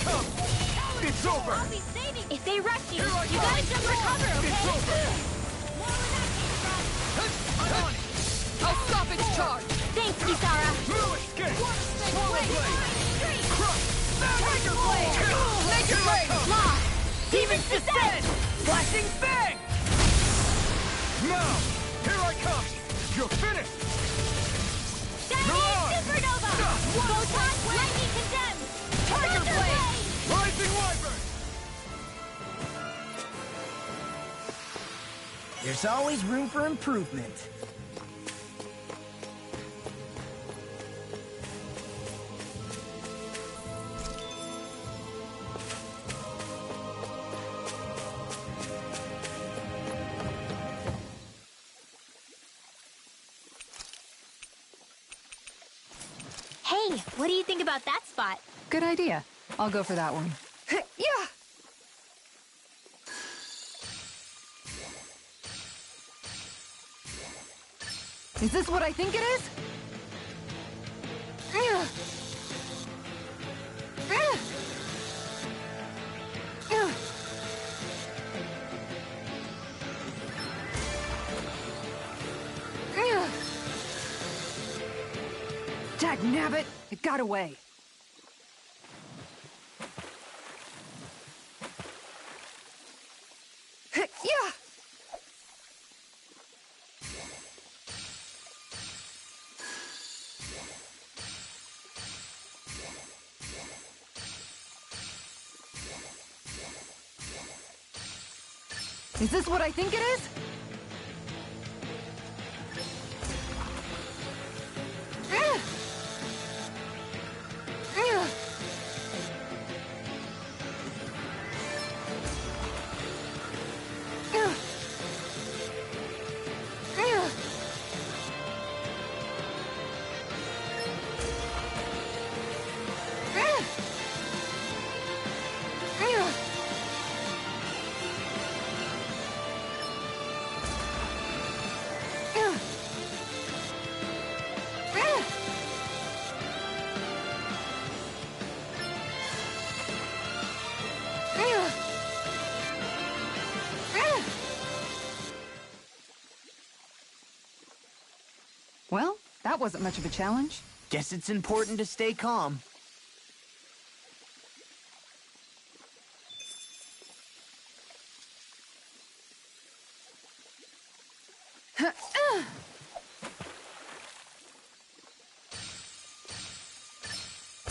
come! It's over! I'll be saving. If they rush you, Here I you come. gotta jump for cover, okay? It's over! More where that came from. I'm on it! I'll stop its charge! Thanks, Kisara. Blue escape! Swallow blade! Street. Crush! Tiger Blade! Naked Blade! Lost. Demon's Descent! Flashing bang! Now! Here I come! You're finished! Shining Mirage. Supernova. Photon Lightning Condemned. Tiger Blade. Rising Wyvern! There's always room for improvement. Hey, what do you think about that spot? Good idea. I'll go for that one. Yeah! Is this what I think it is? Dagnabbit! It got away. Yeah! Is this what I think it is? Well, that wasn't much of a challenge. Guess it's important to stay calm.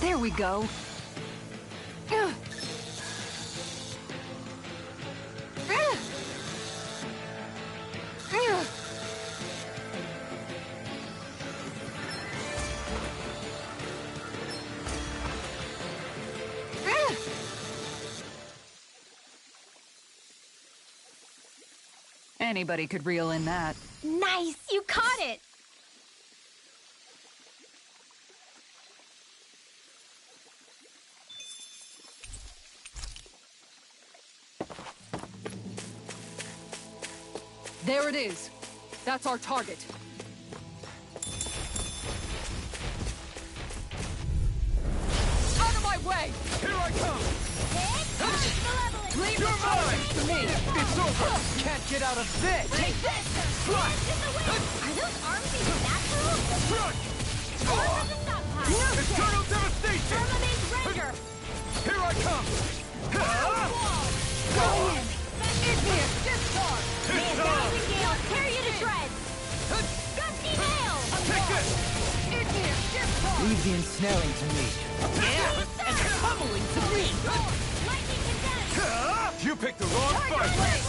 There we go. Anybody could reel in that. Nice, you caught it. There it is. That's our target. Out of my way! Here I come! Leave You're your mine! to me! It's over! Can't get out of this! Take this! Fly! Are those arms even natural? Crush! Arms of the stockpile. Eternal devastation! Firmament render. Here I come! Go in! Igneous discharge! It's Thousand on! gales tear you to shreds. Gusty nail. Take this! Igneous discharge! Leave the ensnaring to me. Yeah, and Pummeling to me! lightning condemned. You picked the wrong fight!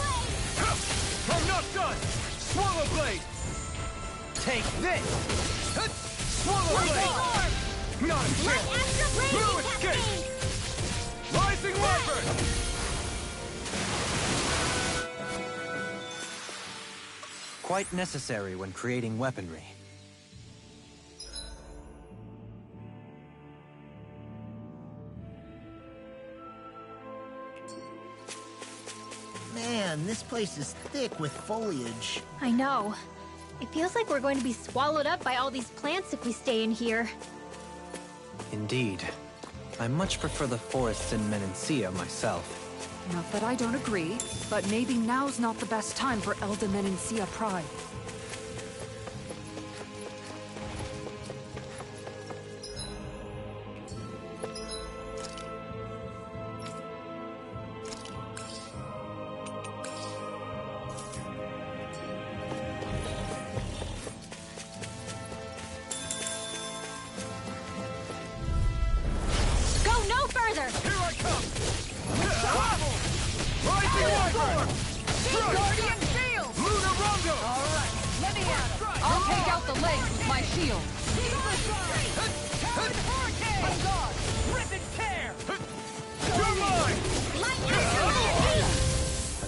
I'm not done! Swallow blade! Take this! Swallow blade! Not a Let chance! Astral Blue Blade escape! cascade. Rising Wyvern! Quite necessary when creating weaponry. Man, this place is thick with foliage. I know. It feels like we're going to be swallowed up by all these plants if we stay in here. Indeed. I much prefer the forests in Menancia myself. Not that I don't agree, but maybe now's not the best time for Elda Menancia Pride.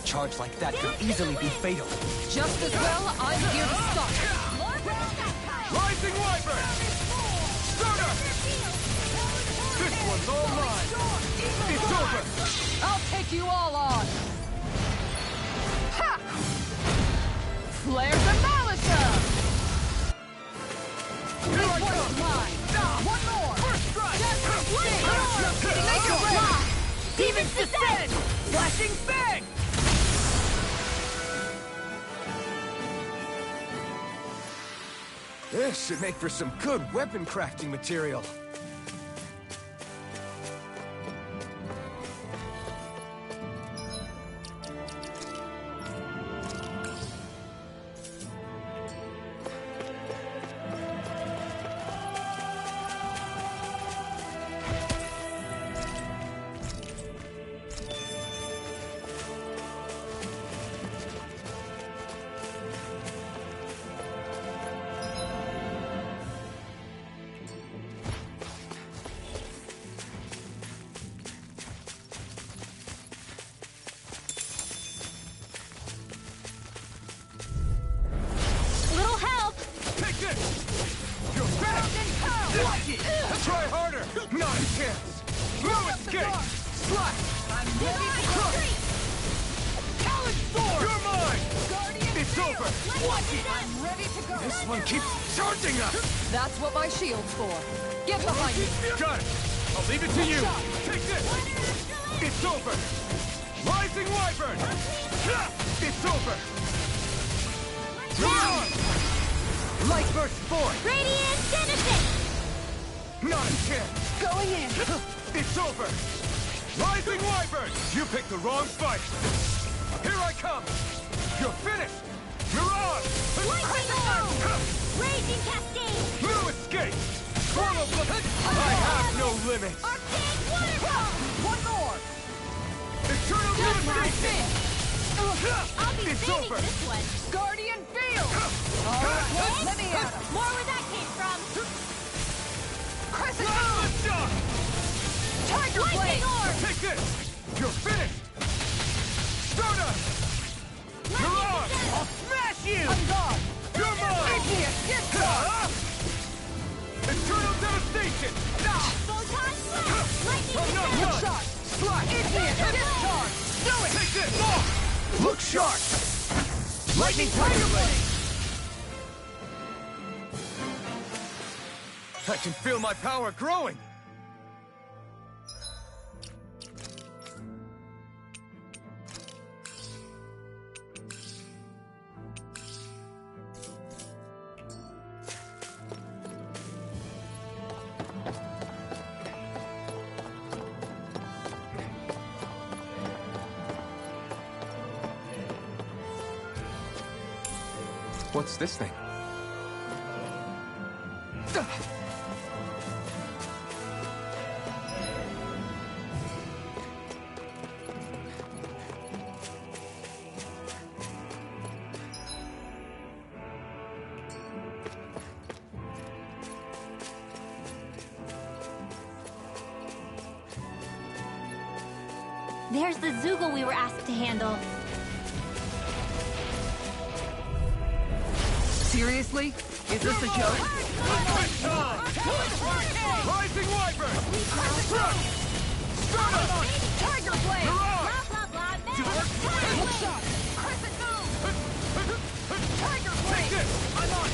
Charge like that could easily be fatal. Just as well, I'm here to stop it. Rising Wyvern! Stunner! This one's all mine! It's over! I'll take you all on! Ha! Flare the Malisa! This one's mine! One more! First strike! Make it rain! Demons descend! Flashing Fang! This should make for some good weapon crafting material. Try harder! Not a chance! No escape! Slash! I'm ready to crush! Talon Sword! You're mine! Guardian It's Shield! over! I'm ready to go! This one keeps charging us! That's what my shield's for. Get behind me! Got it! I'll leave it to you! Take this! It's over! Rising Wyvern! It's over! Come on! Light Burst 4! Radiant Genesis! Not a chance! Going in! It's over! Rising Wyvern! You picked the wrong fight! Here I come! You're finished! Mirage! Lightning Orb! Raging Cascade! No escape! Swallow Blood! I have no limits! Arcane Waterfall! One more! Eternal That's my Devastation! I'll be It's saving over! this one! Guardian Field! Alright, let me at him! More where that came from! Crescent Last Moon! shot! Tiger Lightning Blade! Orb! Take this! You're finished! Stardust! Mirage! I'll smash you! I'm gone! You're mine! Igneous Gift Card! Eternal Devastation! Photon Blast! Lightning I'm not Descent! done! Shot! Slash! Igneous Gift Card! Do it! Take this! Look sharp! Lightning Tiger Blade! I can feel my power growing! What's this thing? There's the Zoogle we were asked to handle. Seriously? Is this a joke? Rising Wyvern! Tiger Blade! Blah, blah, blah. One shot! Crescent Moon! Tiger Blade! I'm on!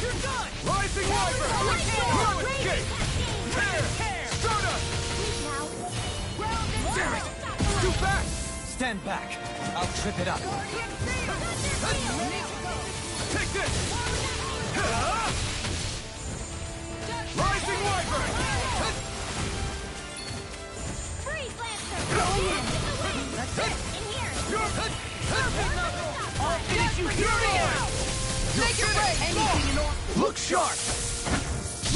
You're done! Rising Wyvern! Lightning No Orb! escape! Raging Cascade! Tear! Stardust! Stand back. I'll trip it up. Take this! Rising Wyvern! Freeze Lancer! That's it! In here! I'll finish you here! Take your break! Anything in order. Look sharp!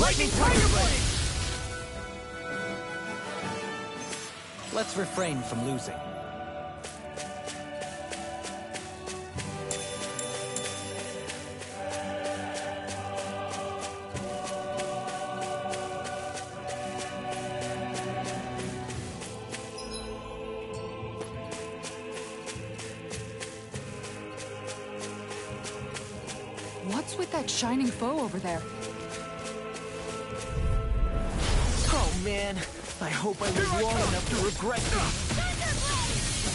Lightning Tiger Blade! Let's refrain from losing. What's with that shining foe over there? Oh man, I hope I live long enough to regret this.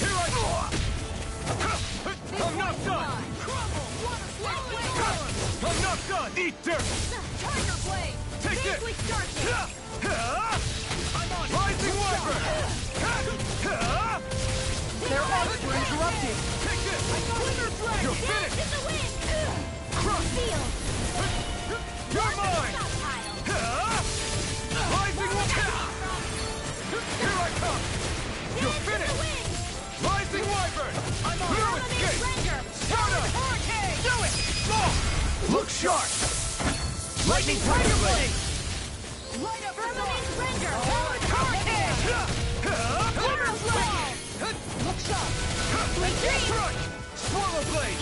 Here I go! I'm not done! I'm not done! Eat dirt! Tiger Blade! Take this! I'm on Rising Wyvern! Their arms were interrupted. Take this! You're finished! In the wind! Crush! Field! You're mine! Stockpile! Rising Wyvern! Here I come! You're finished! Rising Wyvern! I'm on no escape! Shut up! Hurricane! Do it! Look sharp! Lightning Tiger Blade! Light up Firmament Render! Hurricane! Hero Blade! Look sharp! Retreat! Crunch! Swallow Blade!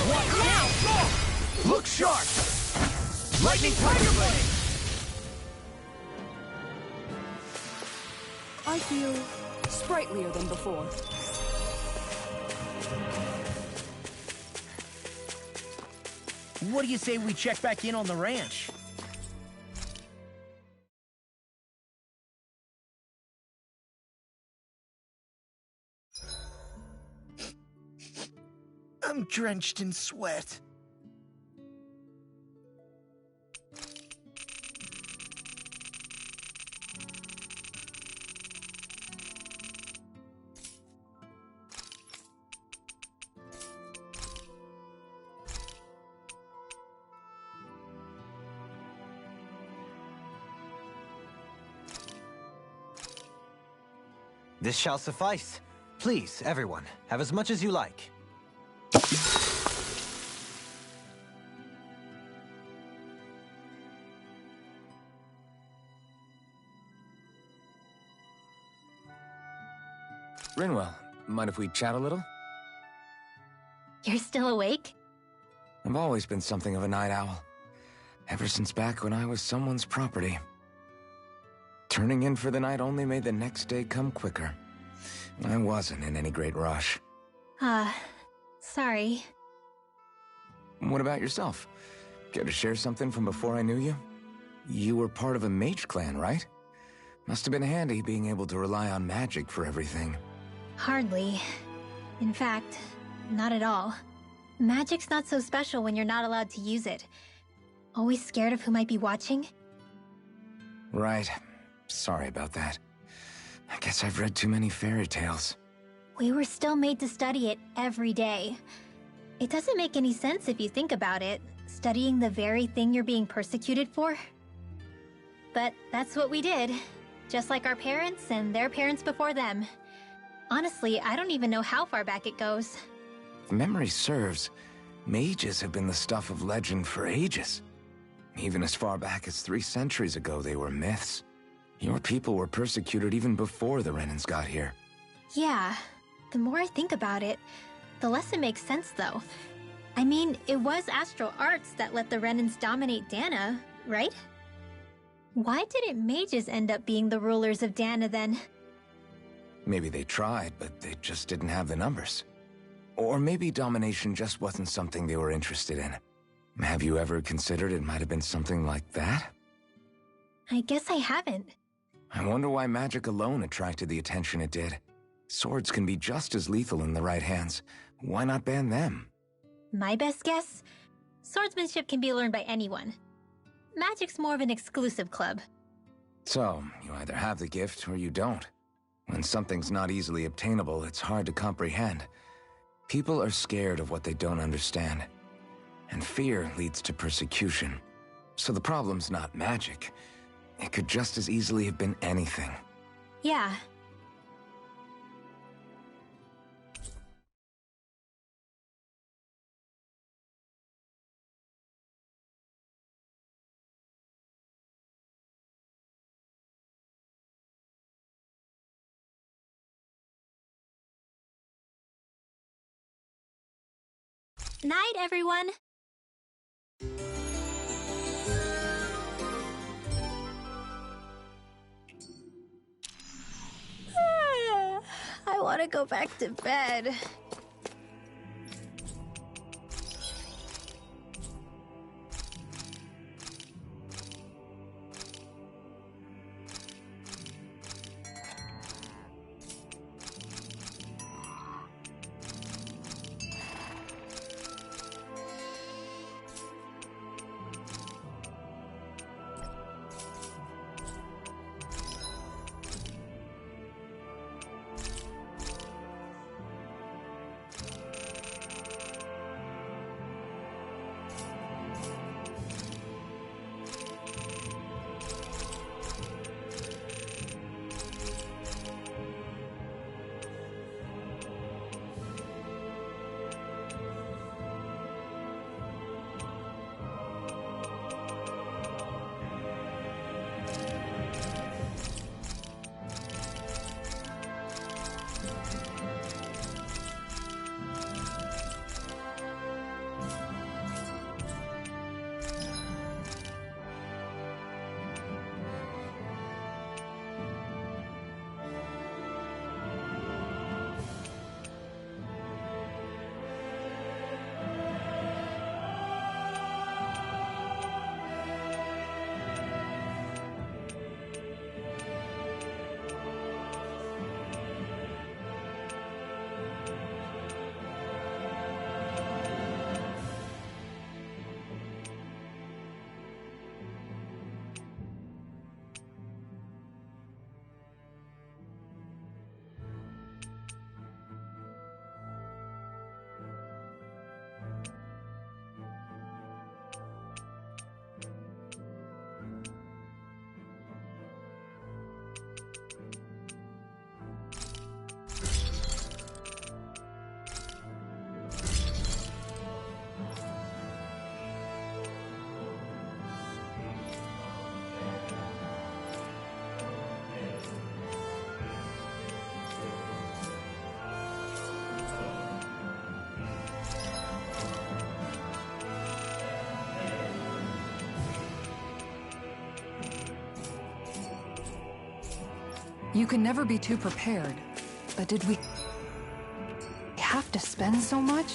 What now? Look sharp! Lightning Tiger Blade! I feel sprightlier than before. What do you say we check back in on the ranch? I'm drenched in sweat. This shall suffice. Please, everyone, have as much as you like. Rinwell, mind if we chat a little? You're still awake? I've always been something of a night owl. Ever since back when I was someone's property. Turning in for the night only made the next day come quicker. I wasn't in any great rush. Sorry. What about yourself? Care to share something from before I knew you? You were part of a mage clan, right? Must have been handy being able to rely on magic for everything. Hardly. In fact, not at all. Magic's not so special when you're not allowed to use it. Always scared of who might be watching? Right. Sorry about that. I guess I've read too many fairy tales. We were still made to study it every day. It doesn't make any sense if you think about it, studying the very thing you're being persecuted for. But that's what we did, just like our parents and their parents before them. Honestly, I don't even know how far back it goes. If memory serves, mages have been the stuff of legend for ages. Even as far back as 3 centuries ago, they were myths. Your people were persecuted even before the Renans got here. Yeah, the more I think about it, the less it makes sense though. I mean, it was Astral Arts that let the Renans dominate Dana, right? Why didn't mages end up being the rulers of Dana then? Maybe they tried, but they just didn't have the numbers. Or maybe domination just wasn't something they were interested in. Have you ever considered it might have been something like that? I guess I haven't. I wonder why magic alone attracted the attention it did. Swords can be just as lethal in the right hands. Why not ban them? My best guess? Swordsmanship can be learned by anyone. Magic's more of an exclusive club. So, you either have the gift or you don't. When something's not easily obtainable, it's hard to comprehend. People are scared of what they don't understand. And fear leads to persecution. So the problem's not magic. It could just as easily have been anything. Yeah. Night, everyone. I want to go back to bed. You can never be too prepared. But did we have to spend so much?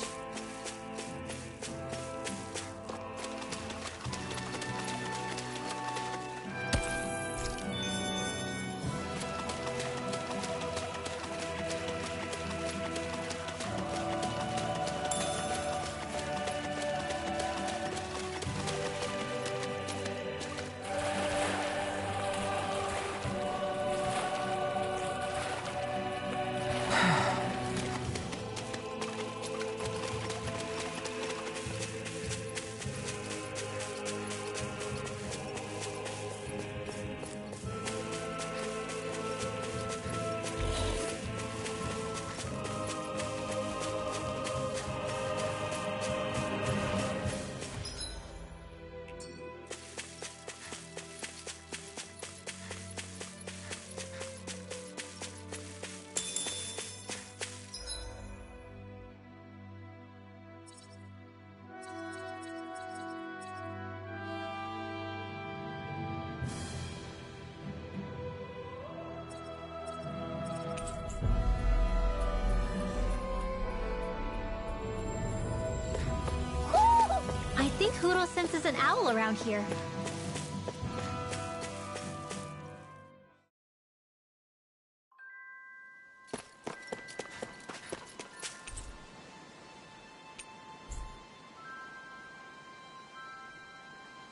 I think Huro senses an owl around here.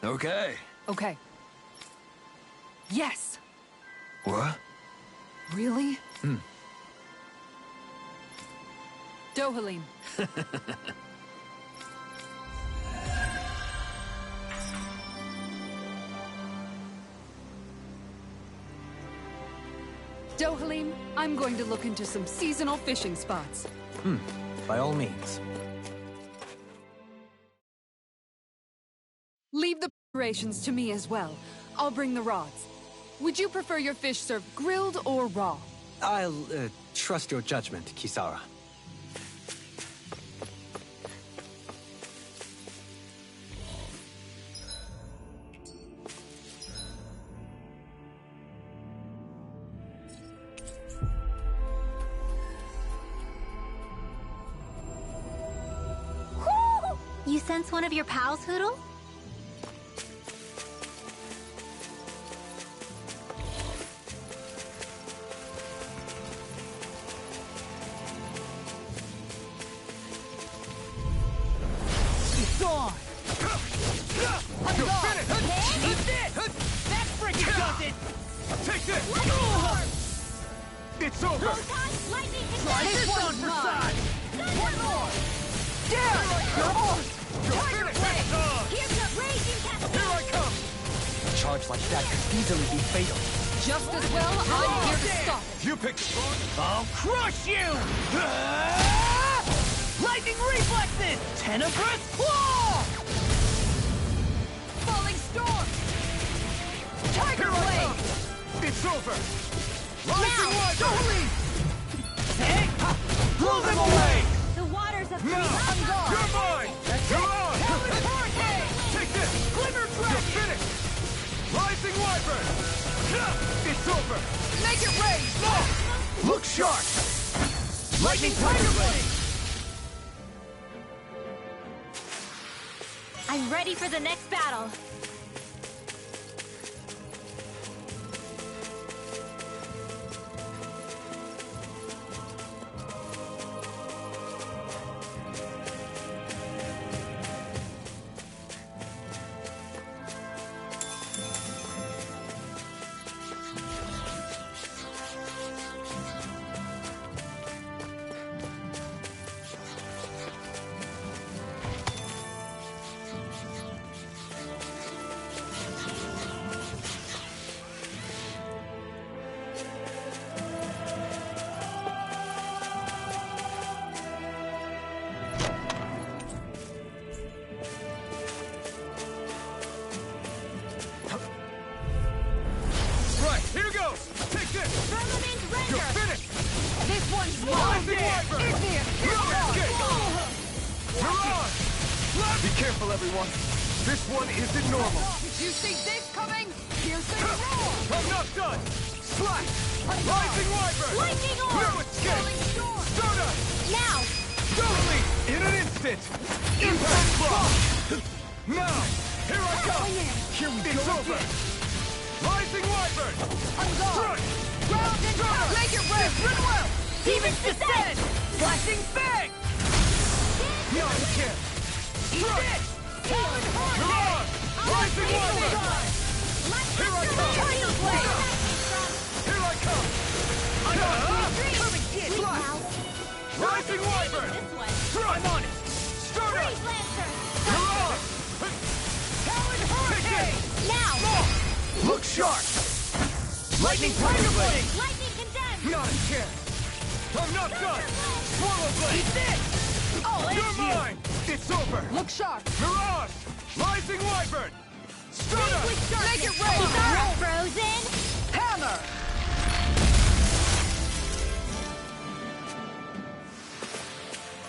Okay. Okay. Yes! What? Really? Dohalim. Dohalim, I'm going to look into some seasonal fishing spots. By all means. Leave the preparations to me as well. I'll bring the rods. Would you prefer your fish served grilled or raw? I'll trust your judgment, Kisara. You sense one of your pals, Hoodle? It's on! You're finished! Eat this! That freaking does it! Take this! It's over! Try this on for size! One more! Yeah! You're finished! Here's the raging Here I come! A charge like that could easily be fatal. Just as well, I'm here to stop it. You picked the wrong... I'll crush you! Ah! Lightning reflexes! Tenebrous claw! Falling storm! Tiger Here I blade! come! It's over! Rising Wyvern! Hey! Blow them away! The waters of No! You're mine! You're on! Take this! Glimmer You're dragon! finished! Rising Wyvern! It's over! Make it rain! No! Look sharp! Lightning Tiger Blade! I'm ready for the next battle. Right, here goes! Take this! You're finished! This one's Rising Wyvern! No escape! You're on! Be careful, everyone! This one isn't normal! You see this coming? Piercing roar! I'm not done! Slash! Rising Wyvern! Lightning orb! No escape! Falling storm! Stardust! Now! Totally! In an instant! Impact block! Now! Here I come! Here we It's go over! again. Rising Wyvern! On guard! Strike! Ground and power! Make it rain! Ridwell! Demon's descent! Flashing bang! Not a chance! Strike! Talon You're on! Rising Wyvern! Here I come! Here I come! Come and get! Flash! Rising Wyvern! Strike! I'm on it! Stardust! You're on! Talon hurricane! Now! Look sharp! Lightning Tiger Blade! Lightning condemned! Not a chance! I'm not done! Swallow Blade! Eat this! Oh, You're mine! It's over! Look sharp! You're on! Rising Wyvern! Stardust! Make it rain! Frozen! Hammer!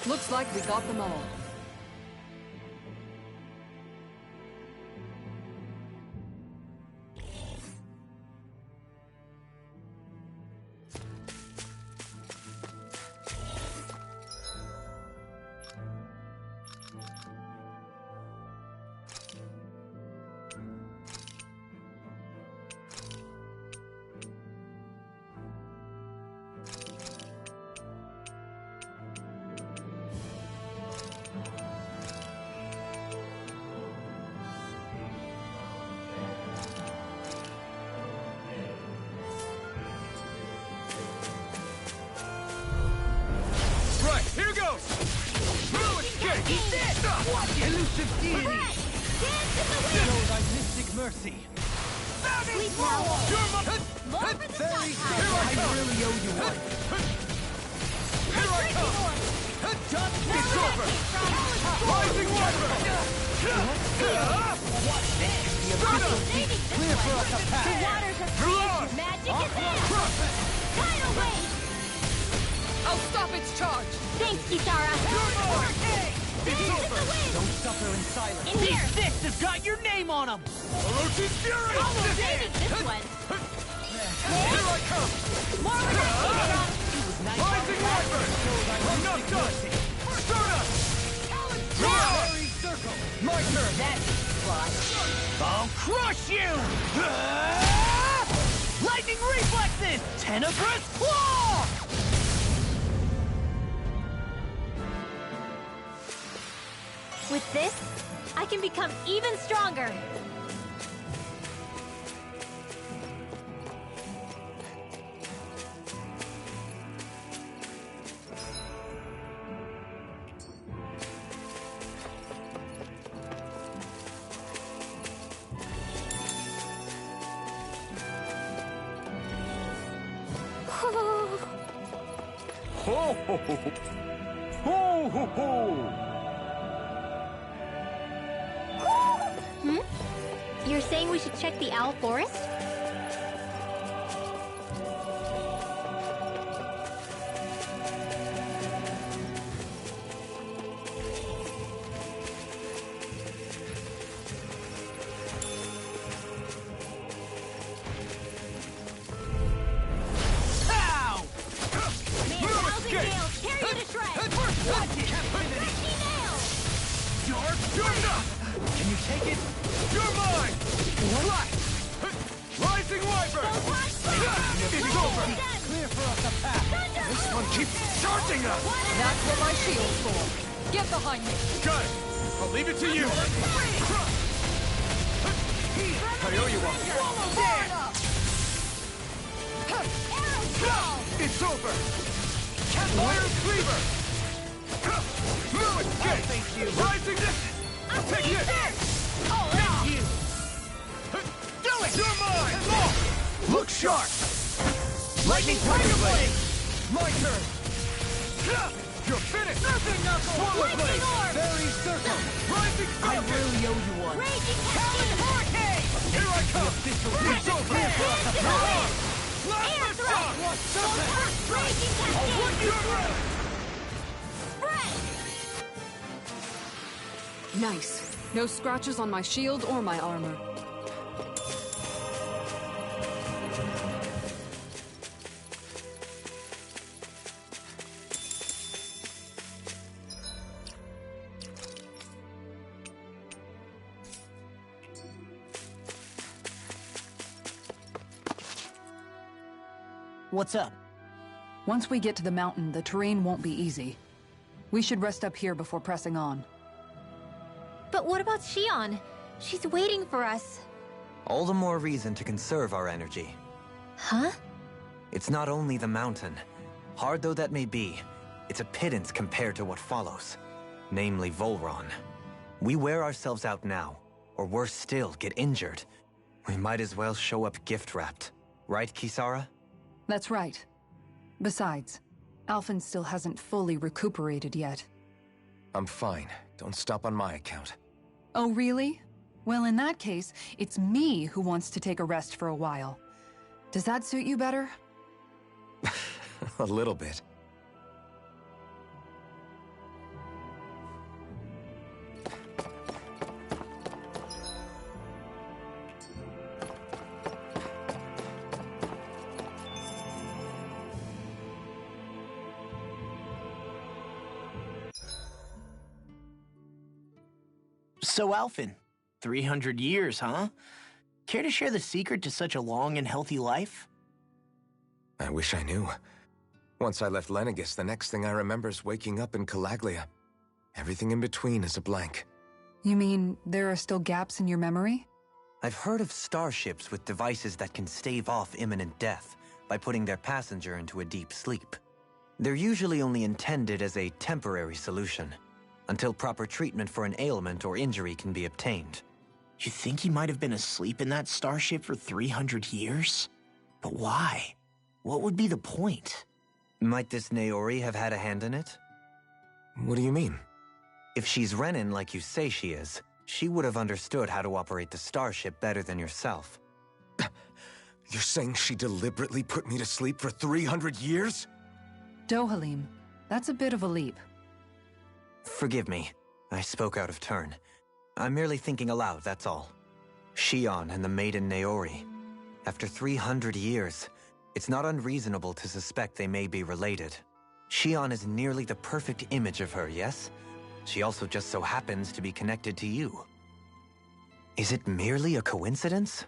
Looks like we got them all. Elusive deity! Dance in the Show wind! thy mystic mercy! Sweet now! More for the Here stockpile! I really owe you one. Here I come! It's over! Rising water! Clear for us a The path! waters of creation magic is in! Tidal wave! I'll stop its charge! Thanks, Kisara! It's Dance in over! the wind! Don't suffer in silence! In here! This has got your name on him! Orochi's Fury! Almost saving this one! Here I come! More with that, Kisara! Rising Wyvern! I'm not done! Start up! Fairy Circle! My turn! That's fly. I'll crush you! Lightning Reflexes! Tenebrous Claw! With this, I can become even stronger. Ho ho ho! Ho ho ho! You're saying we should check the Owl Forest? Ow! May a thousand gales tear you to shreds! Ricky nails! You're enough! Can you take it? You're mine! What? Rising Wyvern! It's over! Clear for us a path! This one keeps charging us! That's what my shield's for. Get behind me. Got it! I'll leave it to you! I owe you one! It's over! Iron Cleaver! No escape! Thank you! Rising Take it! Thank you! Do it! You're mine! Look sharp! Lightning Tiger Blade! My turn! You're finished! Swallow Blade! Fairy Circle! Rising Falcon! I really owe you one! Raging Talon Cascade! Hurricane! Here I come! It's over! Air thrust! Raging Cascade! What you through! Spread! Nice. No scratches on my shield or my armor. What's up? Once we get to the mountain, the terrain won't be easy. We should rest up here before pressing on. But what about Shion? She's waiting for us. All the more reason to conserve our energy. Huh? It's not only the mountain. Hard though that may be, it's a pittance compared to what follows. Namely Volron. We wear ourselves out now, or worse still, get injured. We might as well show up gift-wrapped. Right, Kisara? That's right. Besides, Alphen still hasn't fully recuperated yet. I'm fine. Don't stop on my account. Oh, really? Well, in that case, it's me who wants to take a rest for a while. Does that suit you better? A little bit. So, Alphen, 300 years, huh? Care to share the secret to such a long and healthy life? I wish I knew. Once I left Lenegis, the next thing I remember is waking up in Calaglia. Everything in between is a blank. You mean there are still gaps in your memory? I've heard of starships with devices that can stave off imminent death by putting their passenger into a deep sleep. They're usually only intended as a temporary solution. until proper treatment for an ailment or injury can be obtained. You think he might have been asleep in that starship for 300 years? But why? What would be the point? Might this Naori have had a hand in it? What do you mean? If she's Renin like you say she is, she would have understood how to operate the starship better than yourself. You're saying she deliberately put me to sleep for 300 years? Dohalim, that's a bit of a leap. Forgive me. I spoke out of turn. I'm merely thinking aloud, that's all. Shion and the maiden Naori. After 300 years, it's not unreasonable to suspect they may be related. Shion is nearly the perfect image of her, yes? She also just so happens to be connected to you. Is it merely a coincidence?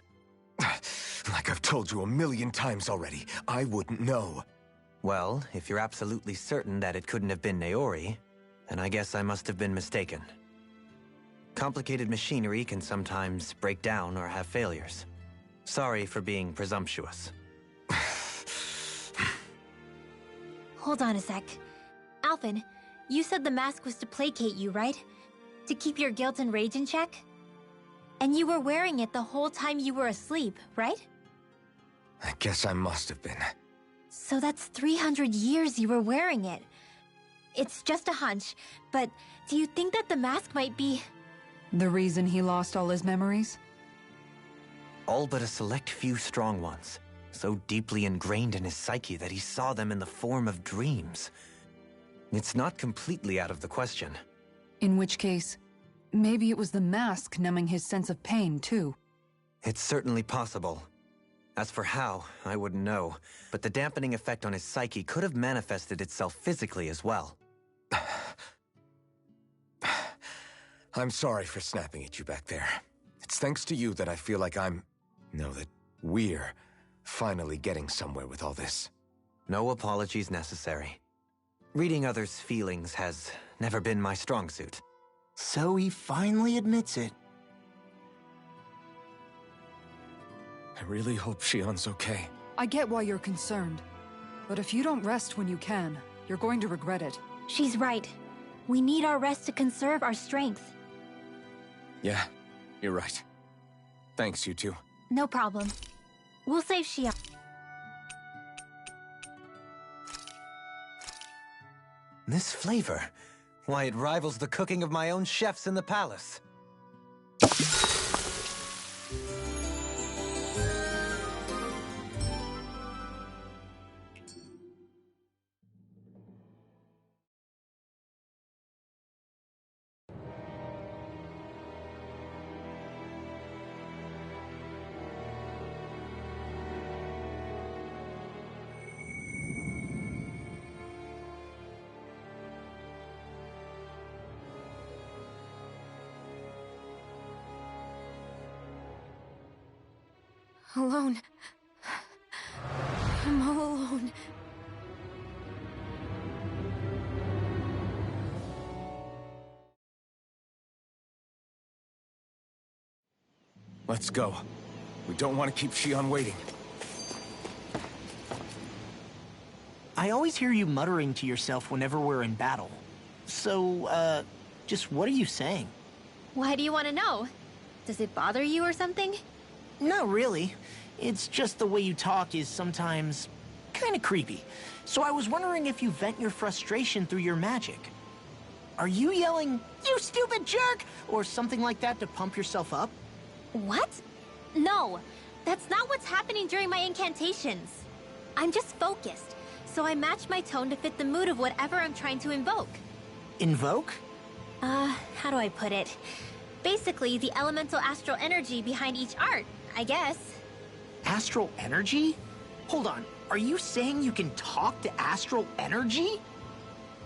Like I've told you 1,000,000 times already, I wouldn't know. Well, if you're absolutely certain that it couldn't have been Naori, then I guess I must have been mistaken. Complicated machinery can sometimes break down or have failures. Sorry for being presumptuous. Hold on a sec. Alphen, you said the mask was to placate you, right? To keep your guilt and rage in check? And you were wearing it the whole time you were asleep, right? I guess I must have been. So that's 300 years you were wearing it. It's just a hunch, but do you think that the mask might be... The reason he lost all his memories? All but a select few strong ones, so deeply ingrained in his psyche that he saw them in the form of dreams. It's not completely out of the question. In which case, maybe it was the mask numbing his sense of pain, too. It's certainly possible. As for how, I wouldn't know, but the dampening effect on his psyche could have manifested itself physically as well. I'm sorry for snapping at you back there. It's thanks to you that I feel like that we're finally getting somewhere with all this. No apologies necessary. Reading others' feelings has never been my strong suit. So he finally admits it. I really hope Shion's okay. I get why you're concerned. But if you don't rest when you can, you're going to regret it. She's right. We need our rest to conserve our strength. Yeah, you're right. Thanks, you two. No problem. We'll save Shion. This flavor, why, it rivals the cooking of my own chefs in the palace. Alone. I'm all alone. Let's go. We don't want to keep Shion waiting. I always hear you muttering to yourself whenever we're in battle. So, just what are you saying? Why do you want to know? Does it bother you or something? Not really. It's just the way you talk is sometimes kind of creepy. So I was wondering if you vent your frustration through your magic. Are you yelling, "You stupid jerk!" or something like that to pump yourself up? What? No, that's not what's happening during my incantations. I'm just focused, so I match my tone to fit the mood of whatever I'm trying to invoke. Invoke? How do I put it? Basically, the elemental astral energy behind each art, I guess. Astral energy? Hold on, are you saying you can talk to astral energy?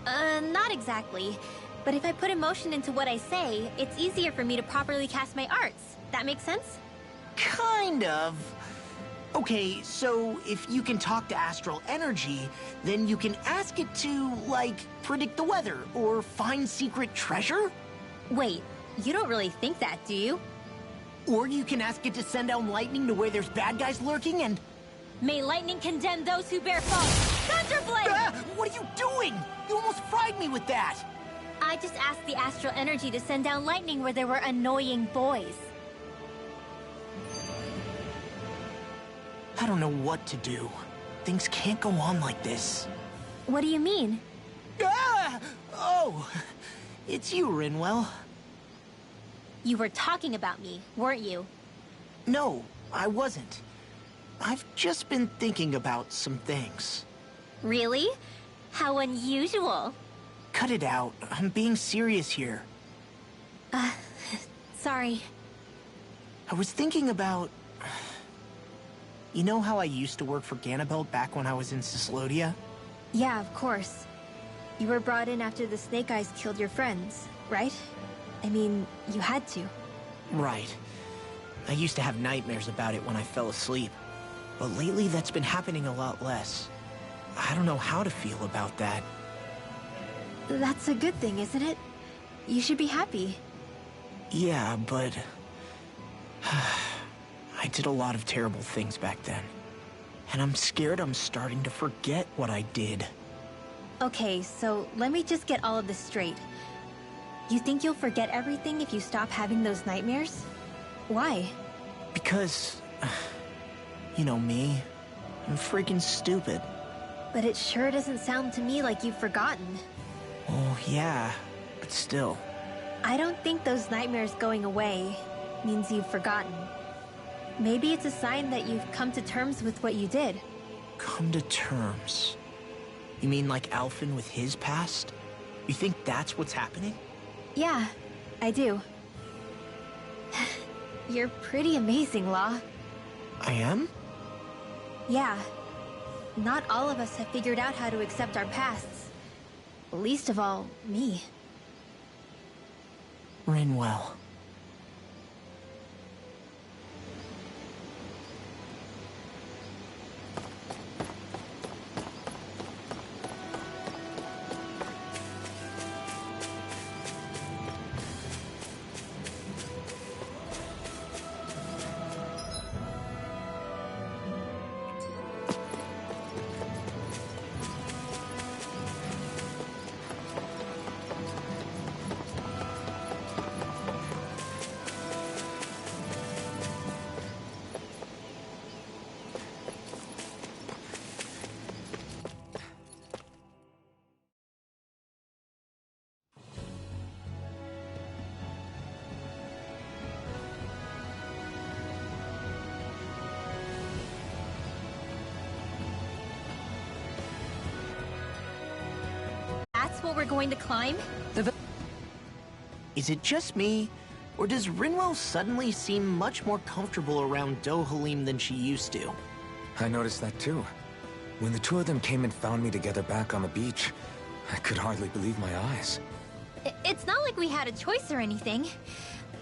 Not exactly. But if I put emotion into what I say, it's easier for me to properly cast my arts. That makes sense? Kind of. Okay, so if you can talk to astral energy, then you can ask it to, like, predict the weather or find secret treasure? Wait, you don't really think that, do you? Or you can ask it to send down lightning to where there's bad guys lurking and... May lightning condemn those who bear false! Thunderblade! What are you doing? You almost fried me with that! I just asked the astral energy to send down lightning where there were annoying boys. I don't know what to do. Things can't go on like this. What do you mean? Ah! Oh, it's you, Rinwell. You were talking about me, weren't you? No, I wasn't. I've just been thinking about some things. Really? How unusual. Cut it out. I'm being serious here. Sorry. I was thinking about... You know how I used to work for Ganabelt back when I was in Cyslodia? Yeah, of course. You were brought in after the Snake Eyes killed your friends, right? I mean, you had to. Right. I used to have nightmares about it when I fell asleep. But lately that's been happening a lot less. I don't know how to feel about that. That's a good thing, isn't it? You should be happy. Yeah, but... I did a lot of terrible things back then. And I'm scared I'm starting to forget what I did. Okay, so let me just get all of this straight. You think you'll forget everything if you stop having those nightmares? Why? Because... You know me. I'm freaking stupid. But it sure doesn't sound to me like you've forgotten. Oh, yeah. But still. I don't think those nightmares going away means you've forgotten. Maybe it's a sign that you've come to terms with what you did. Come to terms? You mean like Alphen with his past? You think that's what's happening? Yeah, I do. You're pretty amazing, Law. I am? Yeah. Not all of us have figured out how to accept our pasts. Least of all, me. Rinwell. That's what we're going to climb? Is it just me? Or does Rinwell suddenly seem much more comfortable around Dohalim than she used to? I noticed that too. When the two of them came and found me together back on the beach, I could hardly believe my eyes. It's not like we had a choice or anything.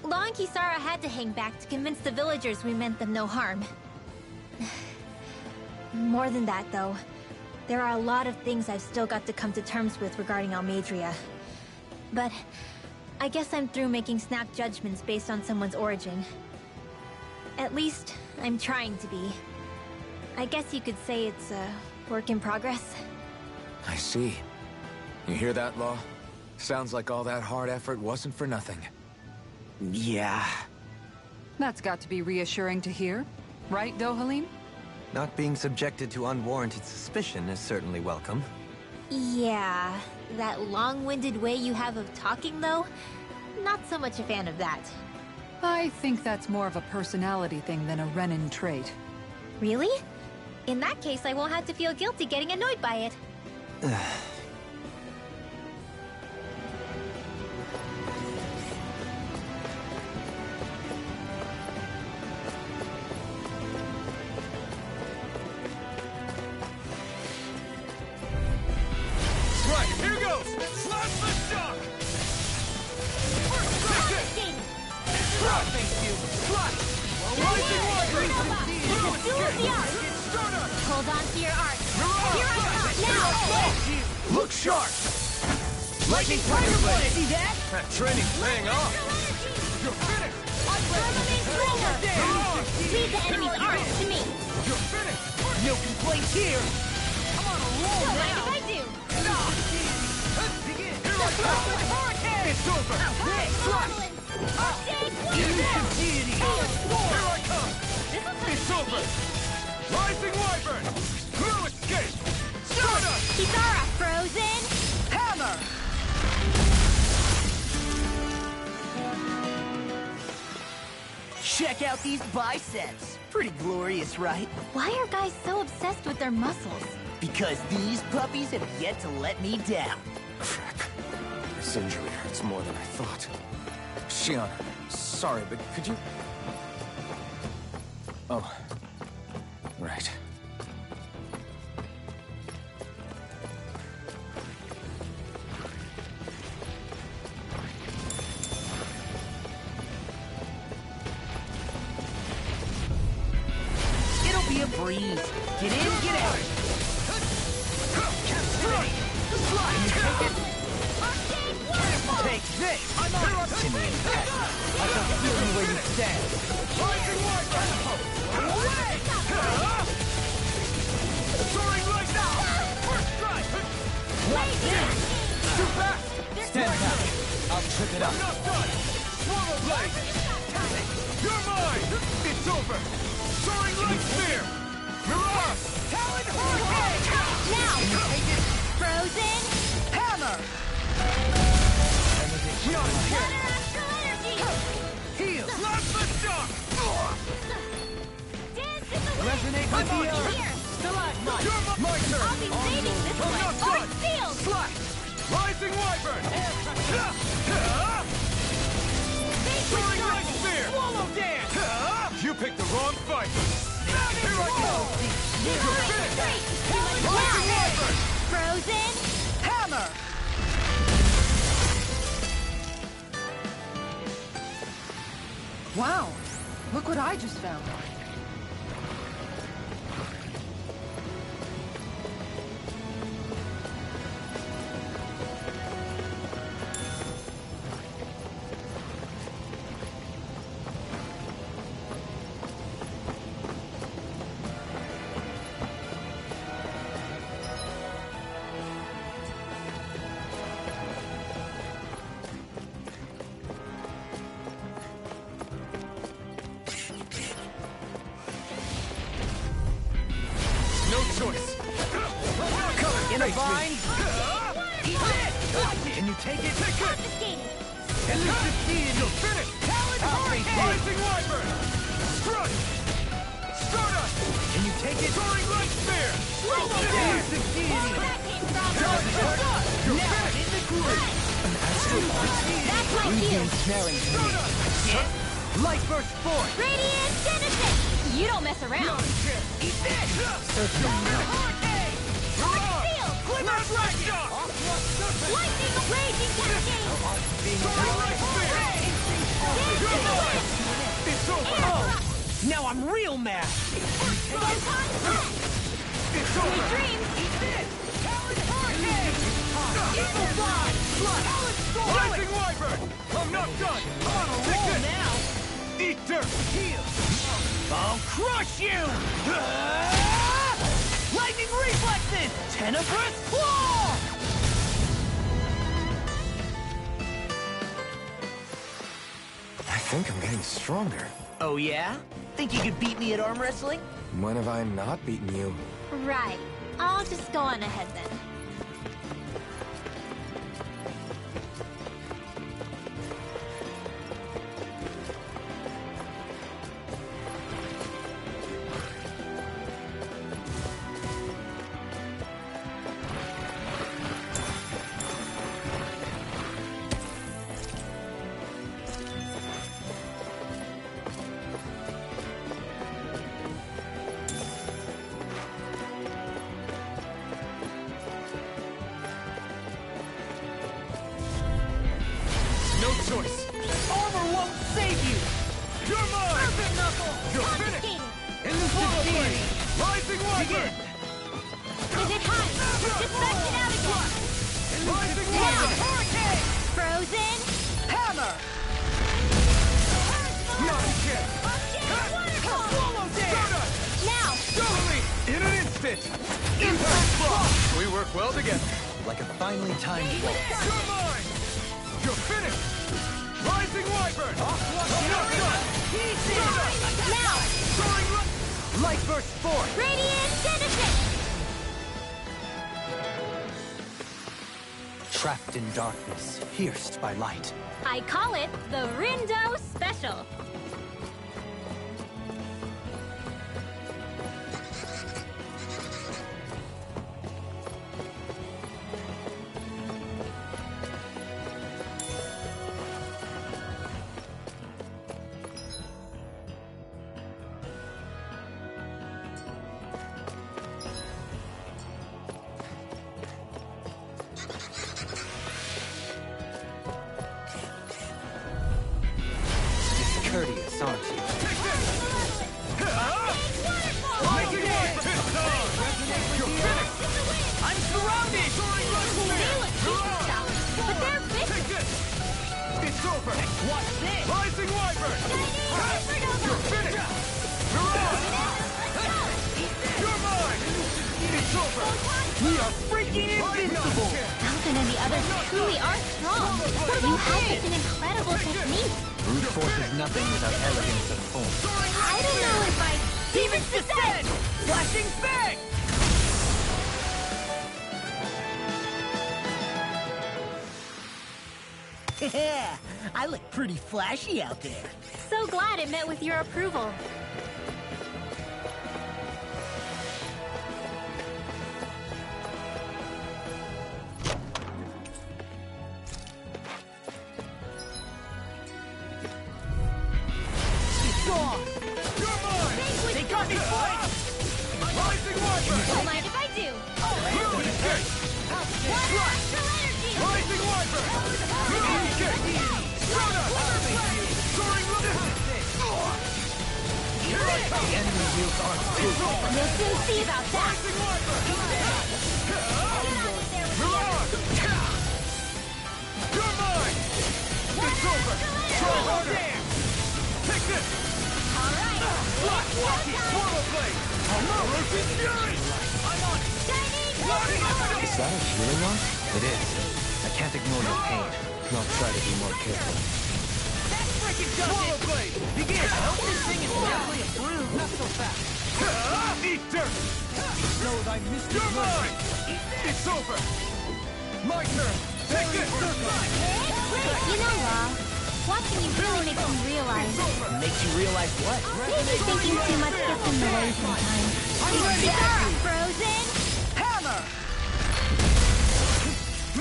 Law and Kisara had to hang back to convince the villagers we meant them no harm. More than that, though. There are a lot of things I've still got to come to terms with regarding Almeidrea. But I guess I'm through making snap judgments based on someone's origin. At least, I'm trying to be. I guess you could say it's a work in progress. I see. You hear that, Law? Sounds like all that hard effort wasn't for nothing. Yeah. That's got to be reassuring to hear. Right, Dohalim? Not being subjected to unwarranted suspicion is certainly welcome. Yeah, that long-winded way you have of talking, though? Not so much a fan of that. I think that's more of a personality thing than a Renin trait. Really? In that case, I won't have to feel guilty getting annoyed by it. Right, here goes! Slash the shock! Thank you! Slash! Rising Warrior! Hold on to your art. Here I come! Now! Look sharp! Lightning Tiger Blade! See that? That training's paying off! You're finished! Leave the enemy's art to me. You're finished! No complaints here! So what did I do? Here I go! It's over! Slash! Here I come! It's over! Rising Wyvern! No escape! Stardust! Kitara, frozen! Hammer! Check out these biceps. Pretty glorious, right? Why are guys so obsessed with their muscles? Because these puppies have yet to let me down. Crap. This injury hurts more than I thought. Shion, sorry, but could you... Oh. Right. It'll be a breeze. Get in, get out. Take this! I'm on! Simeon Peck. I got a feeling where you stand. Rising Wyvern! Away! Soaring right now! First strike! Watch this! Too fast! Stand back! I'll trip it up. I'm not done! Swallow blade! You're mine! It's over! Soaring light spear! Mirage! Talon Hurricane! Now! Take it! Frozen! Hammer! Water astral energy! Heal! Last the shock! Dance in the wind! Resonate with the earth! Here! Stalagmite! My turn! I'll be saving this I'm one! not Art done! sealed! Slash! Rising Wyvern! Soaring Light Spear! Swallow Dance! You picked the wrong fight! Here I go! You're finished! Rising Wyvern! Frozen! Hammer! Wow, look what I just found. No choice! In a vine! Eat it! Can you take it? Take it! Confiscated! Elusive Deity! You're finished! Talon Hurricane! Rising Wyvern! Strut! Stardust! Can you take it? Soaring Light Spear! Elusive Deity! Where that came from! You're finished! In the groove! That's my cue! Stardust! Light Burst Force! Radiant Genesis! You don't mess around! Eat this! Hurricane! Sealed! Glimmer Dragon! Lightning Raging Cascade! Soaring Light Spear! You're mine! It's over! Now I'm real mad. Photon Blast! It's over! Dreams! Eat this! Talon Hurricane! Evil Fly! Talon Storm! Rising Wyvern! I'm not done! I'm on a roll now! Eat dirt! Heal! I'll crush you! Lightning reflexes! Tenebrous claw! I think I'm getting stronger. Oh yeah? Think you could beat me at arm wrestling? When have I not beaten you? Right. I'll just go on ahead then. No choice! Armor won't save you! You're mine! Perfect Knuckle! You're finished! Confiscated! Elusive Deity! Rising Wyvern! Is it hot? Deflect it out again! Rising Now! Wyvern! Hurricane! Frozen! Hammer! Not again! Swallow Dance! Now! Totally! In an instant! Impact Block! We work well together. Like a finely timed waltz. You're mine! You're finished! Rising Wyvern! Now! Light Burst 4! Radiant Genesis! Trapped in darkness, pierced by light. I call it the Rindo Special. Courteous, aren't you? I'm surrounded! But they're big! It's over! What's this? Rising Wyvern! You're finished! You're mine! It's over! We are freaking invincible! Falcon and the others truly are strong. You have such an incredible technique. Brute force is nothing without elegance of form. I don't know if I... Demon's Descent! Flashing Fang! Yeah, I look pretty flashy out there. So glad it met with your approval. They got me flanked! Rising Wyvern! Don't mind if I do. Rising Wyvern! Soaring Here I come! The enemy wields arms too. You'll soon see about that. You're mine! It's over! Try harder! Take this! Walkie Swallow Blade! Roasting Fury! I'm on! Is that a healing arm? It is. I can't ignore your pain. I'll try to be more careful. Swallow Blade! Begin! I hope this thing is definitely approved. Not so fast. Eat dirt! Knows I missed You're mine! It's over! My turn! Take this! You know, Law, watching you really makes me realize. Makes you realize what? Maybe thinking too much gets in the way sometimes. Frozen! Hammer!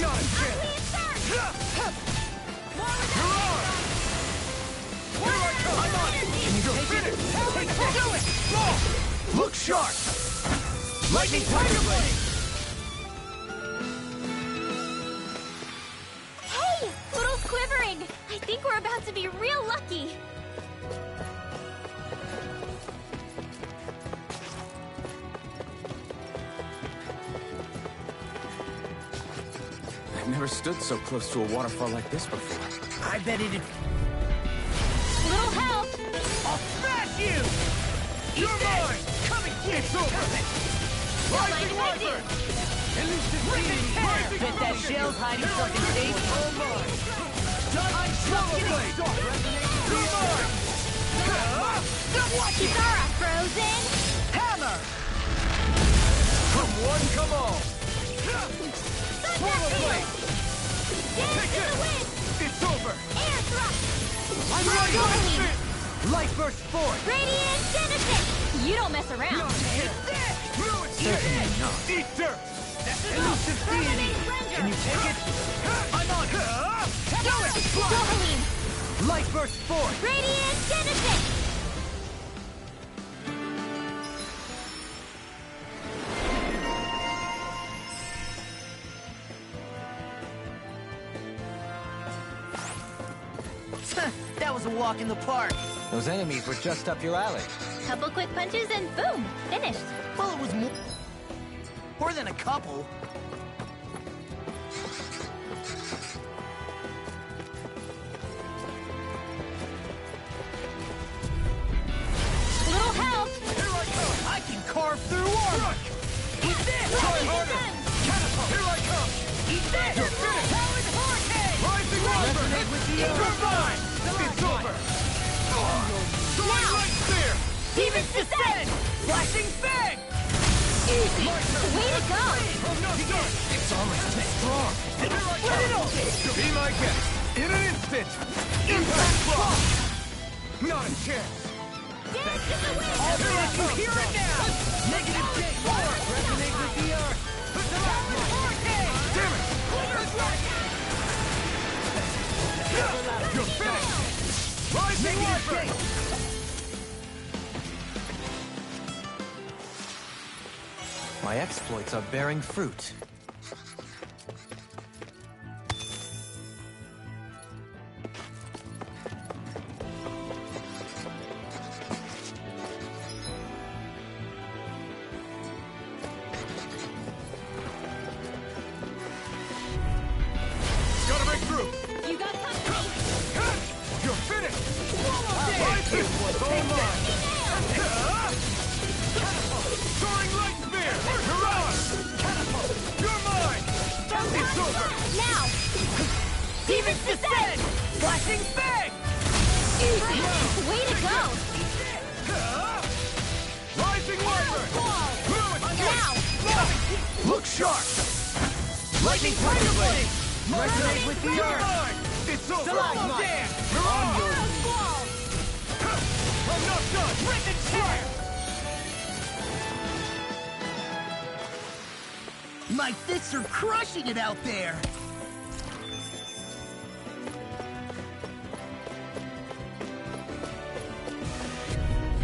Not a chance! You're on! Here I come! I'm on it! You're finished! Do it! Roll! Look sharp! Lightning Tiger Blade! Hey! Little's quivering! I think we're about to be real lucky! I've never stood so close to a waterfall like this before. I bet it'd... Little help! I'll smash you! You're mine! Come and get It's over! Rising Wyvern! Bet that shell's hiding something tasty. All mine! I'm Swallow Blade! You're mine! Kisara, Frozen! Hammer! Come one, come all! Swallow Blade! Take this! It's over! Air thrust! I'm ready! Light Burst 4! Radiant Genesis! You don't mess around! Certainly not. Eat dirt! Elusive deity! Can you take it? I'm on it! Do it! Dohalim! Light Burst 4! Radiant Genesis! That was a walk in the park. Those enemies were just up your alley. Couple quick punches and boom! Finished! Well, it was more than a couple. Little help! Here I come! I can carve through armor. Eat this! Try harder! Catapult! Here I come! Eat this! You're finished! Rising Wyvern! You're mine! It's over! Soaring Light Spear! Demons descend! Flashing Fang! Easy! Way to go! It's almost too strong! Let it open! Be my guest! In an instant! Impact Block! Not a chance! Dance in the wind! I'll let you hear it now! Negative J4! Resonate with the earth! Damn it! You're finished! Rising Wiper! My exploits are bearing fruit. Gotta break through! You got company! You're finished! Rising! Soaring Light Spear! You're on! You're mine! It's over! Now! Demons descend! Flashing Fang! Easy! Way to go! Rising Wiper! Now! Look sharp! Lightning Tiger Blade! Resonate with the earth! It's over! Damn! You're on! Arrow Squall! I'm not done! Rip and tear! My fists are crushing it out there!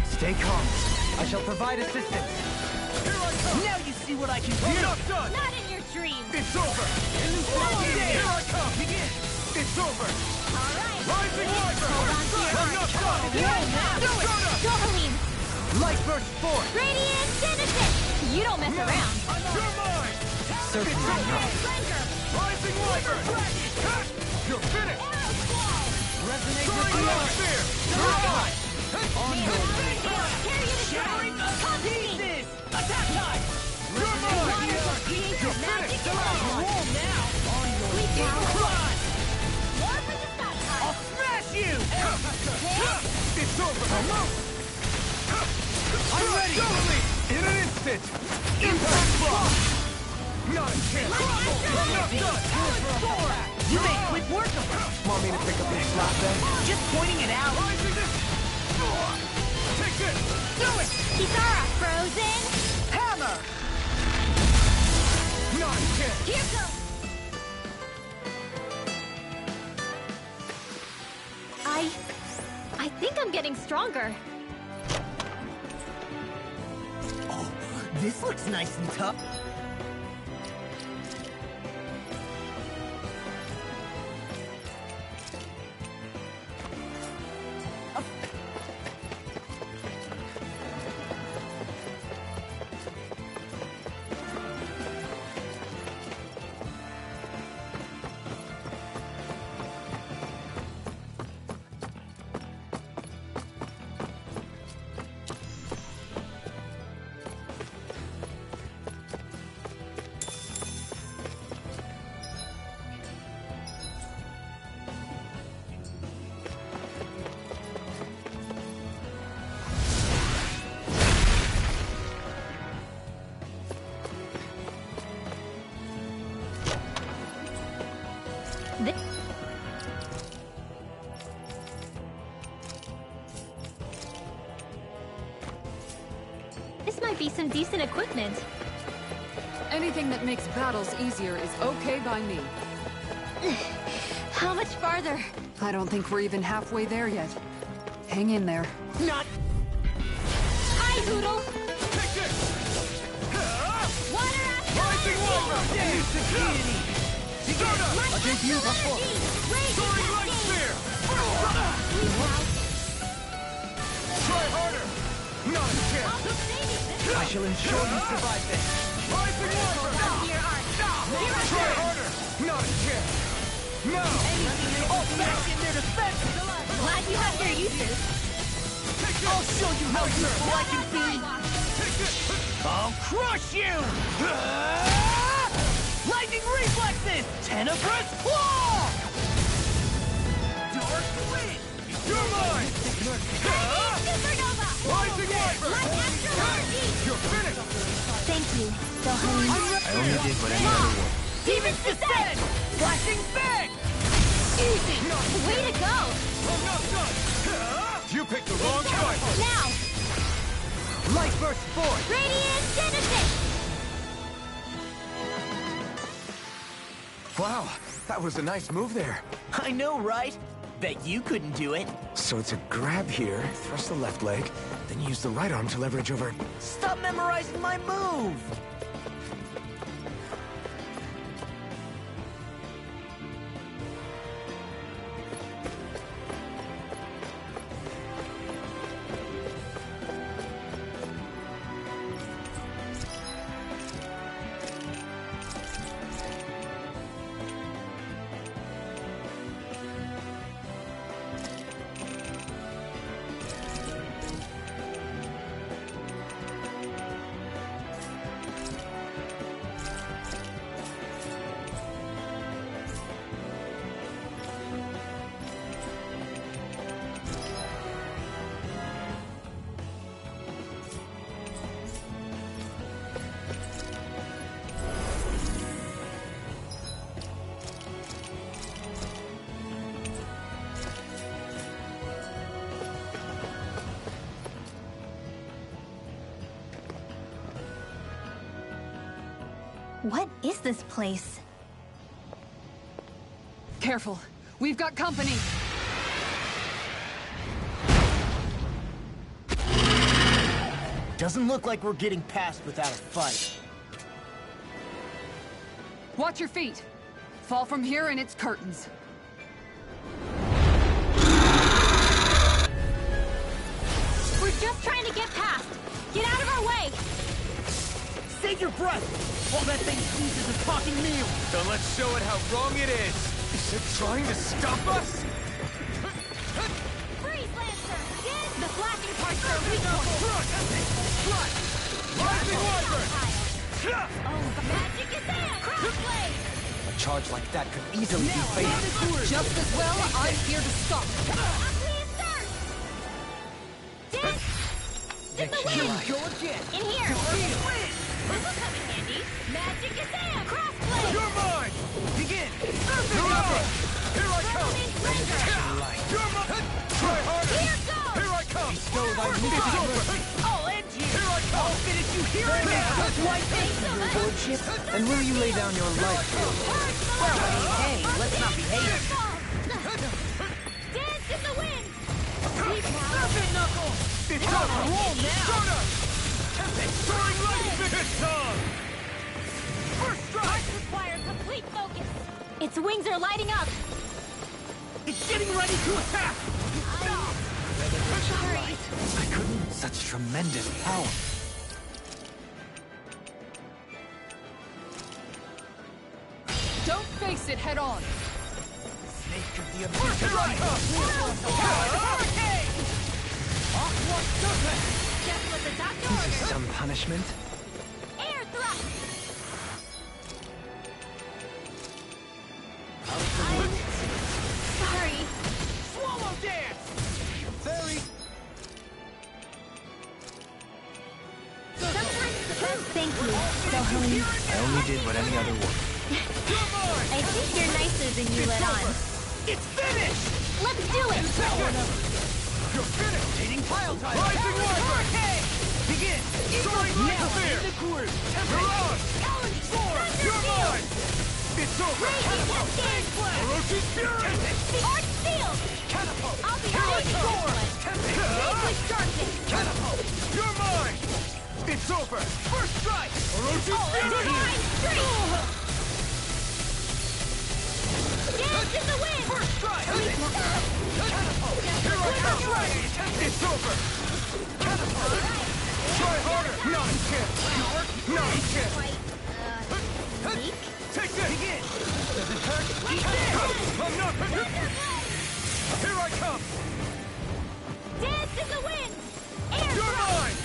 Stay calm. I shall provide assistance. Here I come! Now you see what I can do! I'm not done! Not in your dreams! It's over! Here I come! Begin! It's over! Alright! Rising Wiper! Hold on to your I'm not done! Do it! Go, Helene! Light burst forth! Radiant Genesis! You don't mess around! You're mine! Certainly not. Ranger! Rising Wiper! You're finished! Arrow Squall! Resonate with Soaring the Light earth! Spear! You're on! Carry you to Shattering triumph! Company! Attack time! You're mine! Waters create You're magic finished! and power! Roll now! We down! Run! More for the stop time! I'll smash you! It's over! I'm ready! In an instant! Impact Block! Not a chance! I'm not done! You made quick work of it! Want me to pick up your slap then? Just pointing it out! Rising this! Take this! Do it! Kisara, frozen! Hammer! Not a chance! Here goes! I think I'm getting stronger. Oh, this looks nice and tough. This might be some decent equipment. Anything that makes battles easier is okay by me. How much farther? I don't think we're even halfway there yet. Hang in there. Not... Hi, Hoodle! Take this! Water Rising Wiper! Security! Soda! Against you, before. Soaring Light Spear! Try harder! Not a chance! I shall ensure you survive this. Rising Wiper! Try harder! Not a chance! No! All back in their defense! Glad you have your uses. Take this! I'll show you how useful I can be! Take this! I'll crush you! Lightning reflexes! Tenebrous claw! You're mine! Supernova! Rising Wyvern! Light Astro Energy! You're finished! Thank you, Dohalim. I only did what any other would. Demons Descend! Flashing bang! Easy! Way to go! I'm not done! You picked the wrong fight! Now! Light burst forth! Radiant Genesis! Wow, that was a nice move there. I know, right? Bet you couldn't do it. So it's a grab here, thrust the left leg, then use the right arm to leverage over... Stop memorizing my move! What is this place? Careful. We've got company. Doesn't look like we're getting past without a fight. Watch your feet. Fall from here and it's curtains. We're just trying to get past! Get out of our way! Save your breath! All that thing sees is a talking meal! Then let's show it how wrong it is! Is it trying to stop us? Freeze Lancer! Get the flashing parts are weak point! Rising Wyvern! Oh, magic is in! Crossblade! A charge like that could easily be fatal. Just as well, I'm here to stop it. Please, sir! Dance! Dip the wind! Go again! In here! This'll come in handy! Magic is in! Crossblade! You're mine! Begin! Here I come! You're mine! Try harder! Here goes! Here I come! Bestow thy mercy. I'll end you! Here I come! Finish you here and now! Your lordship, and will you lay down your life for your lord? Hey, let's not behave! Dance in the wind! Sleep now! Serpent Knuckle! It's on a roll now! Soda! Soaring lightning! It's on! First strike! Require complete focus! Its wings are lighting up! It's getting ready to attack! Sorry. I couldn't. Such tremendous power. Don't face it head on. Snake of the Here abyss! I come! Hurricane! Aqua Serpent! Just what the doctor This is ordered! some punishment. Air thrust! Sorry. Swallow dance! Very... Sometimes the best... Thank you, Dohalim. I only did what any other would. You're mine! I think you're nicer than you let on. It's finished! Let's do it! You're finished! Dating pile time! Rising Wyvern! Hurricane! Begin! Soaring lightning spear! Coors! You're on! You're mine! It's over! Catapult! Orochi's Fury! Arch Field! Catapult! I'll be Here I ready come! for it! Liquid Darkness! Catapult! You're mine! It's over! First strike! Orochi's Fury! Divine Streak! Dance in the wind! First strike! Catapult! Here I come! It's over! Catapult! Try harder! Not a chance! Not a chance! Quite, weak? Take this! Begin! Does it hurt? I'm not... Here I come! Dance in the wind! Air You're thrust! mine!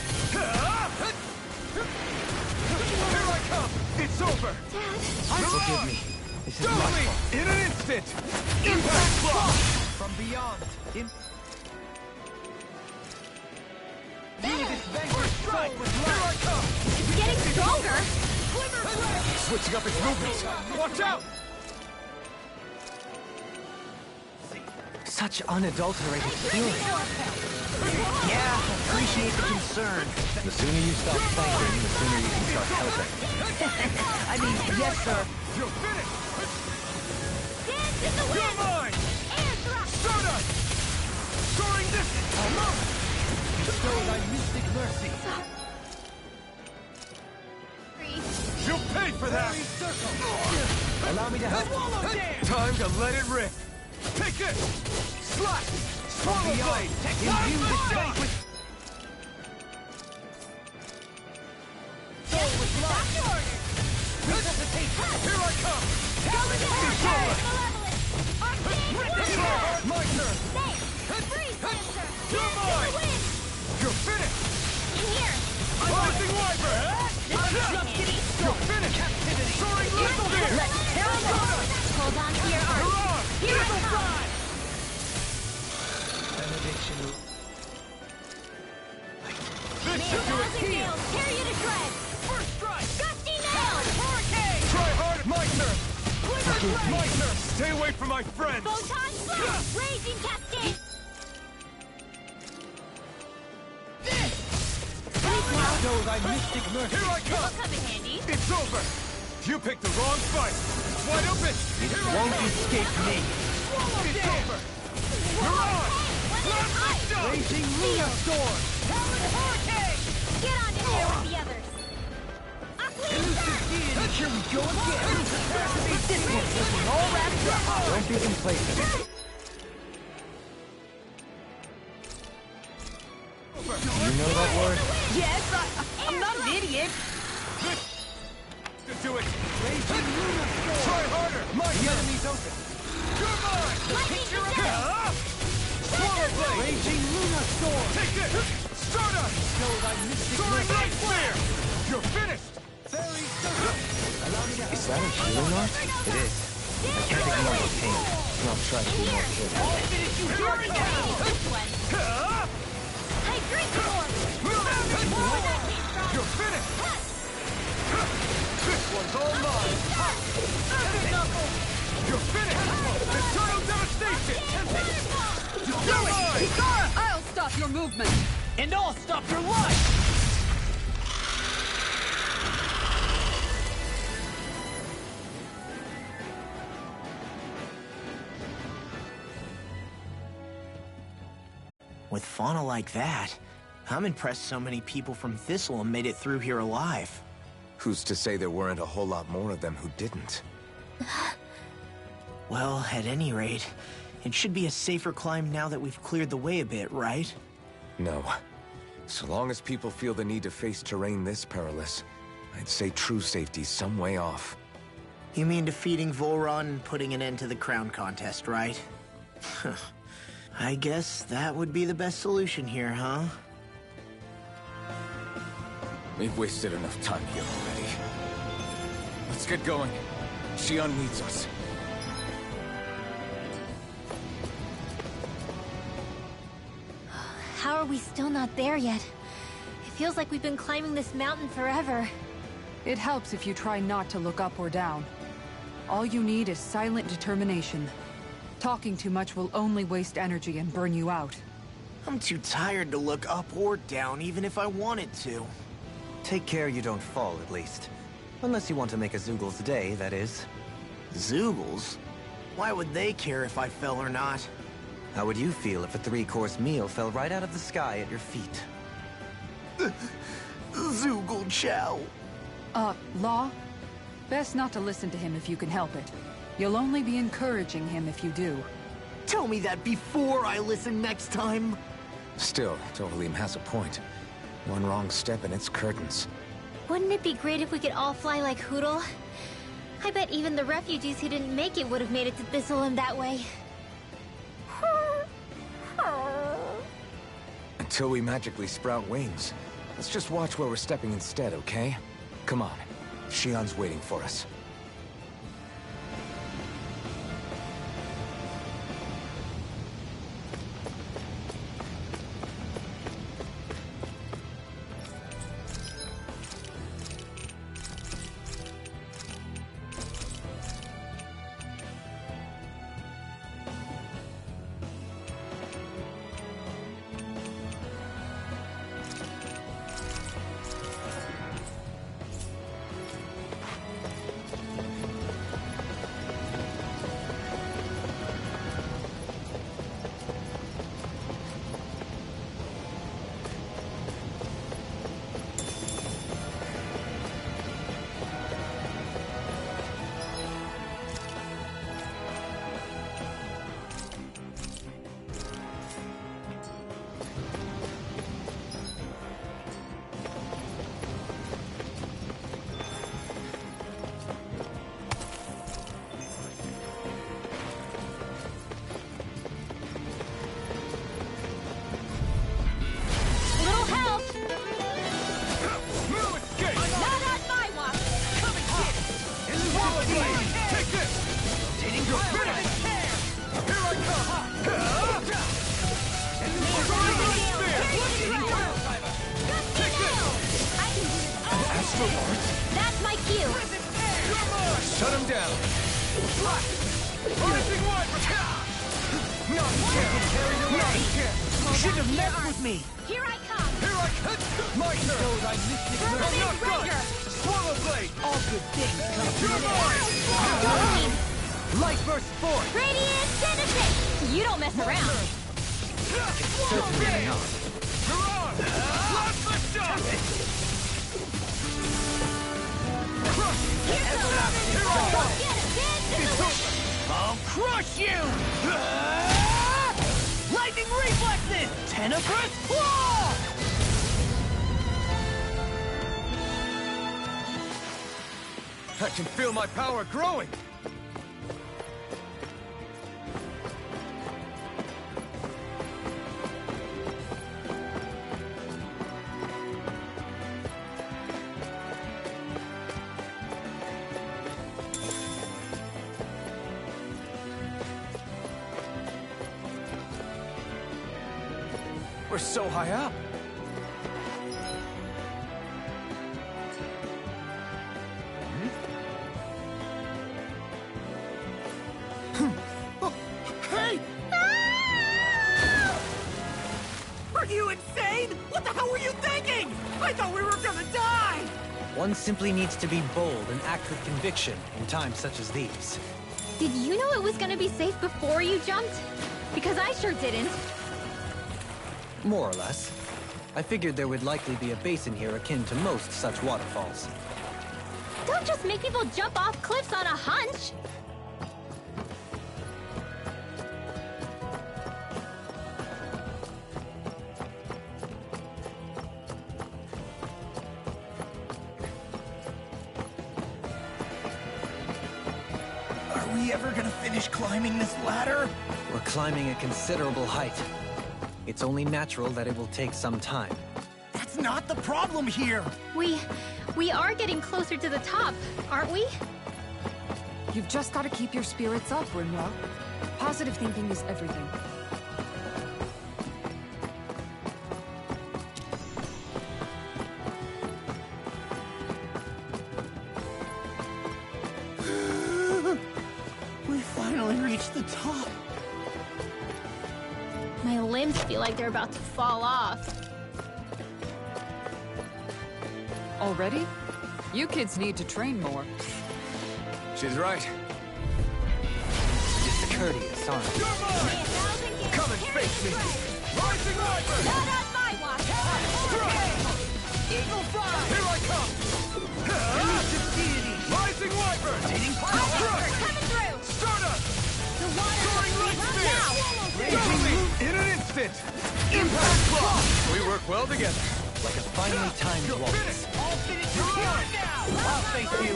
Here I come! It's over! Forgive me. This is my Double me! fault. In an instant! Impact block! From beyond. Vanquish strike! Here I come! It's getting stronger! Switching up its movements! Watch out! Such unadulterated fury. Yeah, appreciate the concern. The sooner you stop fighting, the sooner you can start helping. I mean, yes, sir. You're finished! Dance in the You're wind! mine! Air thrust! Stardust! Soaring distance! Bestow thy mystic mercy! You'll pay for that! Allow me to help. Time to let it rip! Take this! Slash! Swallow blade! Imbue the state with... Soul with love! Resuscitate! Here I come! My turn! You're mine! You're finished! Rising Wyvern! You're finished! Soaring Lethal Spear! Hold on to your arm. Hurrah! Here I Lethal come. Drive! This should do it! Nails, tear you to shreds! First strike! Gusty nails! Hurricane! Try hard! My turn! My turn! Stay away from my friends! Photon blast! Raging cascade! Show thy mystic mercy! Here I Will come! come in handy. It's over! You picked the wrong fight! It's wide open! Here I Won't come! escape me. It's over! Hurrah! Blast the Raging Luna Storm. Hurricane! Get on in there with the others! Here we go again. This one's looking all wrapped up. Don't be complacent. You know that word? Yes, I'm not an idiot. To do it! Raging Luna Storm! Try harder! The enemy's open! You're mine! Lightning You're down. up! Swallow blade! Raging Luna Storm. Take this! Stardust! Show thy mystic Soaring mercy. Light Flare! You're finished! Fairy Circle! Is that a healing art? It is. I can't ignore the pain. And I'll try to be more careful. Here I come! This one! I drink more! You're finished! This one's all mine! You're finished! Eternal devastation! You're mine! I'll stop your movement! And I'll stop your life. With fauna like that, I'm impressed so many people from Thistleum made it through here alive. Who's to say there weren't a whole lot more of them who didn't? Well, at any rate, it should be a safer climb now that we've cleared the way a bit, right? No. So long as people feel the need to face terrain this perilous, I'd say true safety's some way off. You mean defeating Volron and putting an end to the crown contest, right? I guess that would be the best solution here, huh? We've wasted enough time here already. Let's get going. Xion needs us. How are we still not there yet? It feels like we've been climbing this mountain forever. It helps if you try not to look up or down. All you need is silent determination. Talking too much will only waste energy and burn you out. I'm too tired to look up or down, even if I wanted to. Take care you don't fall, at least. Unless you want to make a Zoogel's day, that is. Zoogles? Why would they care if I fell or not? How would you feel if a 3-course meal fell right out of the sky at your feet? Zoogle Chow. Law? Best not to listen to him if you can help it. You'll only be encouraging him if you do. Tell me that before I listen next time. Still, Tohalim has a point. One wrong step and it's curtains. Wouldn't it be great if we could all fly like Hootle? I bet even the refugees who didn't make it would have made it to Thistleum that way. Until we magically sprout wings. Let's just watch where we're stepping instead, okay? Come on. Xion's waiting for us. blade! Take this! Rotating You're Twilight. finished! Here I come! Rotating spear! Rotating Twilight. Take this! I can do this. Astral Arts? That's my cue. You're mine! Shut him down! Rising Wyvern! Not again! You shouldn't have messed with me. Here I come. Here I come! My turn! Those I mystic I'm Permanent not done! Render. Swallow Blade! All good things come to You're an end. mine! Light burst forth. Radiant Genesis. You don't mess around. Certainly not. You're on! Blast the shot! Crush! Here's the Here I go! Get it, kid. It's over! I'll crush you! Lightning reflexes! Tenebrous claw! I can feel my power growing! We're so high up! Hey! Are you insane? What the hell were you thinking? I thought we were gonna die! One simply needs to be bold and act with conviction in times such as these. Did you know it was gonna be safe before you jumped? Because I sure didn't. More or less. I figured there would likely be a basin here akin to most such waterfalls. Don't just make people jump off cliffs on a hunch. Are we ever gonna finish climbing this ladder? We're climbing a considerable height. It's only natural that it will take some time. That's not the problem here! We are getting closer to the top, aren't we? You've just got to keep your spirits up, Rinwell. Positive thinking is everything. We finally reached the top. My limbs feel like they're about to fall off. Already? You kids need to train more. She's right. Discourteous, aren't you? You're mine! Come and face me! Rising Wyvern! Not on my watch! Eagle fly! Here I come! Elusive deity! Rising Wyvern! Rotating Crush! Coming through! Stardust! The water Soaring must Light be Spear! now! Double me! In an instant! Impact Claw! We work well together. Like a finely timed You're waltz. finished! All finished You're here on! now! I'll face you!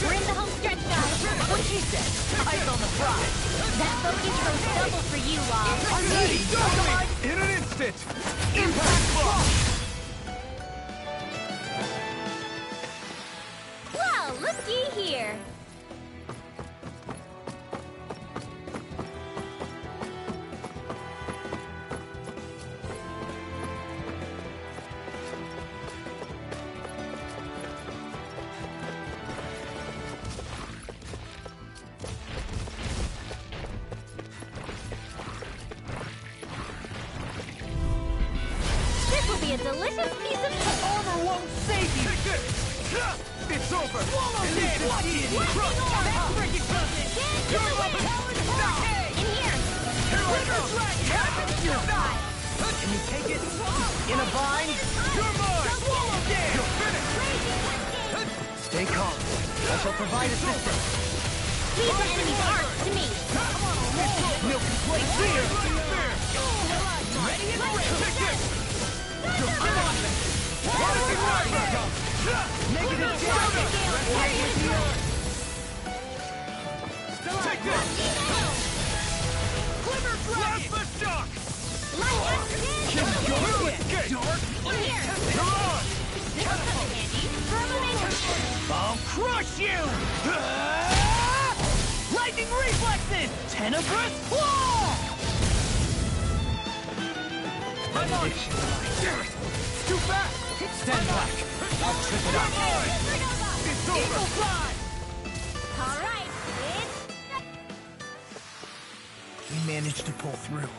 We're in the home stretch now. What she said! Ice on the prize! That focus rose double for you, Law. I'm ready! Double me! In an instant! Impact Claw! Well, looky here. This will be a delicious piece of Armor won't save you! Take this! It's over! Swallow this! Crush! That frickin' does it! You're welcome! in here. Here I come! Can you take it? In a vine? You're mine! Swallow this! You're finished! Stay calm. I shall provide assistance. Leave the enemy's arms to me. Milk and plate here! Ready and Take this! You're finished! Rising Wyvern! Negative Take this! Glimmer Blast the shock! You're Escape! dark! You're on! I'll crush you! Lightning reflexes! Tenebrous claw! Benediction. Damn it! It's too fast! Stand back! I'll trip it up. It's Eagle over! fly! All right, We managed to pull through.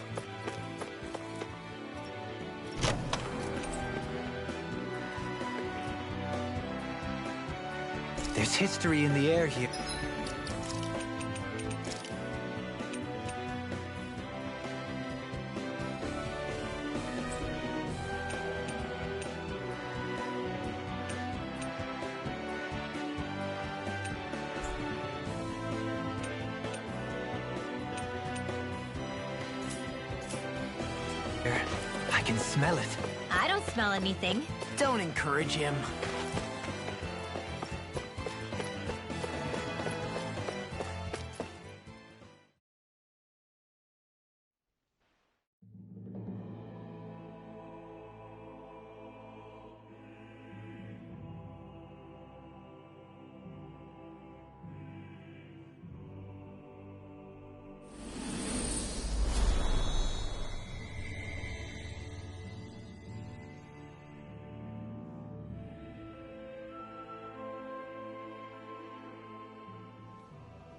There's history in the air here. I can smell it. I don't smell anything. Don't encourage him.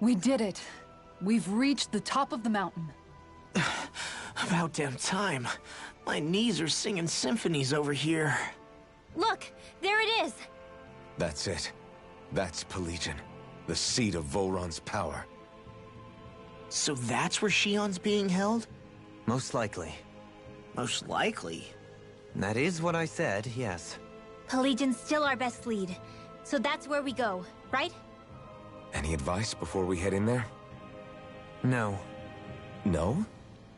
We did it. We've reached the top of the mountain. About damn time. My knees are singing symphonies over here. Look, there it is. That's it. That's Pelegion, the seat of Volron's power. So that's where Shion's being held? Most likely. Most likely. That is what I said, yes. Pelegion's still our best lead. So that's where we go, right? Any advice before we head in there? No. No?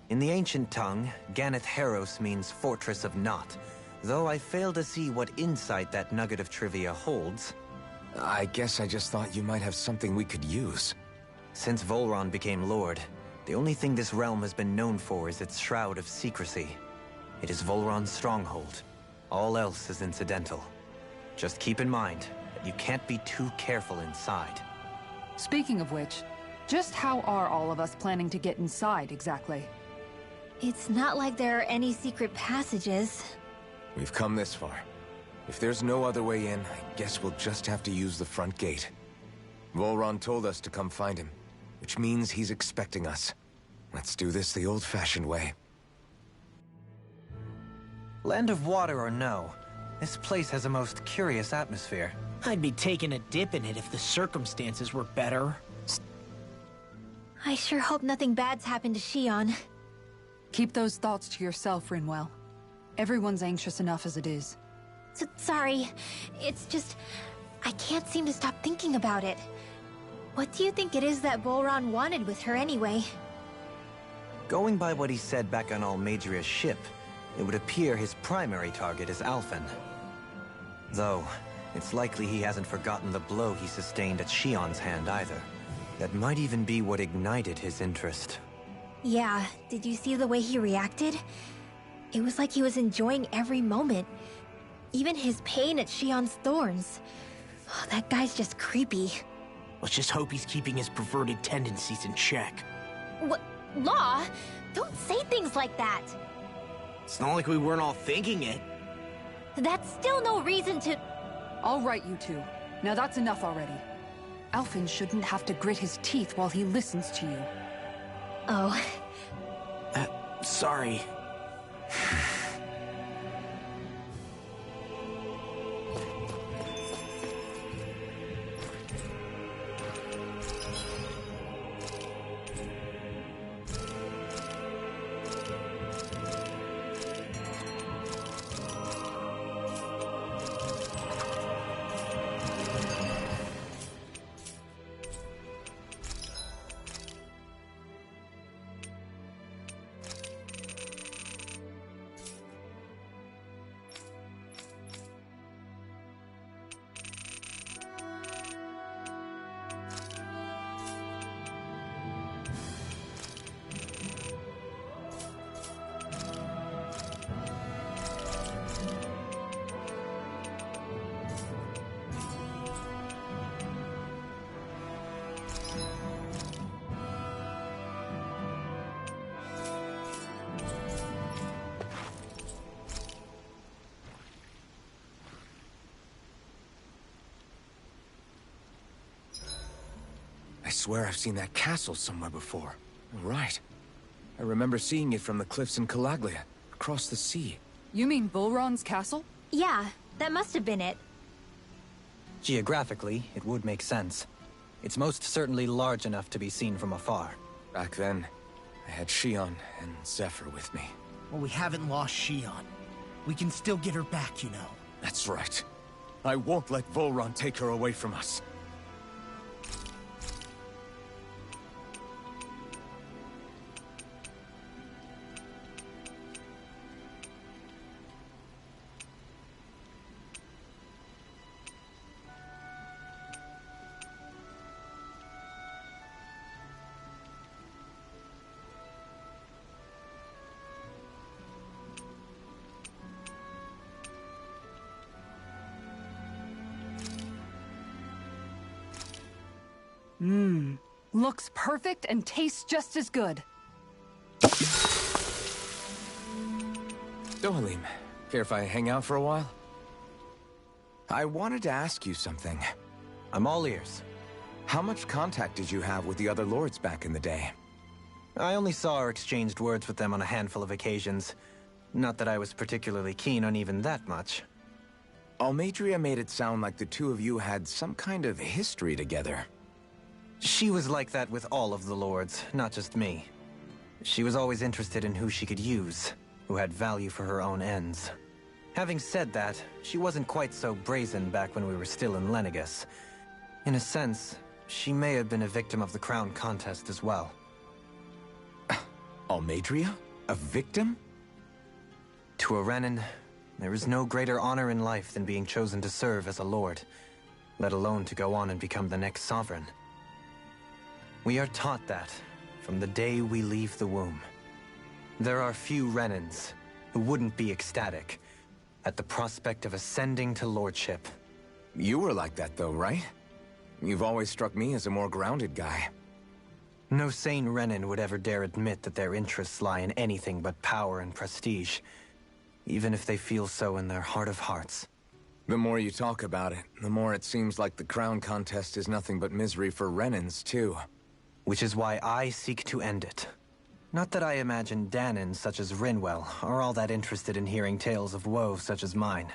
In the ancient tongue, Ganeth Heros means Fortress of Naught, though I fail to see what insight that nugget of trivia holds. I guess I just thought you might have something we could use. Since Volron became Lord, the only thing this realm has been known for is its shroud of secrecy. It is Volron's stronghold. All else is incidental. Just keep in mind that you can't be too careful inside. Speaking of which, just how are all of us planning to get inside, exactly? It's not like there are any secret passages. We've come this far. If there's no other way in, I guess we'll just have to use the front gate. Volron told us to come find him, which means he's expecting us. Let's do this the old-fashioned way. Land of Water or no, this place has a most curious atmosphere. I'd be taking a dip in it if the circumstances were better. I sure hope nothing bad's happened to Shion. Keep those thoughts to yourself, Rinwell. Everyone's anxious enough as it is. Sorry, it's just... I can't seem to stop thinking about it. What do you think it is that Volron wanted with her anyway? Going by what he said back on Almadria's ship, it would appear his primary target is Alphen. Though, it's likely he hasn't forgotten the blow he sustained at Shion's hand either. That might even be what ignited his interest. Yeah, did you see the way he reacted? It was like he was enjoying every moment. Even his pain at Shion's thorns. Oh, that guy's just creepy. Let's just hope he's keeping his perverted tendencies in check. What? Law? Don't say things like that! It's not like we weren't all thinking it. That's still no reason to... All right, you two. Now that's enough already. Alphen shouldn't have to grit his teeth while he listens to you. Oh. Sorry. swear I've seen that castle somewhere before. Right. I remember seeing it from the cliffs in Calaglia, across the sea. You mean Volron's castle? Yeah, that must have been it. Geographically, it would make sense. It's most certainly large enough to be seen from afar. Back then, I had Shion and Zephyr with me. Well, we haven't lost Shion. We can still get her back, you know. That's right. I won't let Volron take her away from us. Looks perfect and tastes just as good. Dohalim, care if I hang out for a while? I wanted to ask you something. I'm all ears. How much contact did you have with the other lords back in the day? I only saw or exchanged words with them on a handful of occasions. Not that I was particularly keen on even that much. Almeidrea made it sound like the two of you had some kind of history together. She was like that with all of the lords, not just me. She was always interested in who she could use, who had value for her own ends. Having said that, she wasn't quite so brazen back when we were still in Lenegus. In a sense, she may have been a victim of the crown contest as well. Almeidrea? A victim? To a Renan, there is no greater honor in life than being chosen to serve as a lord, let alone to go on and become the next sovereign. We are taught that from the day we leave the womb. There are few Renans who wouldn't be ecstatic at the prospect of ascending to lordship. You were like that though, right? You've always struck me as a more grounded guy. No sane Renan would ever dare admit that their interests lie in anything but power and prestige, even if they feel so in their heart of hearts. The more you talk about it, the more it seems like the crown contest is nothing but misery for Renans, too. Which is why I seek to end it. Not that I imagine Danans such as Rinwell are all that interested in hearing tales of woe such as mine.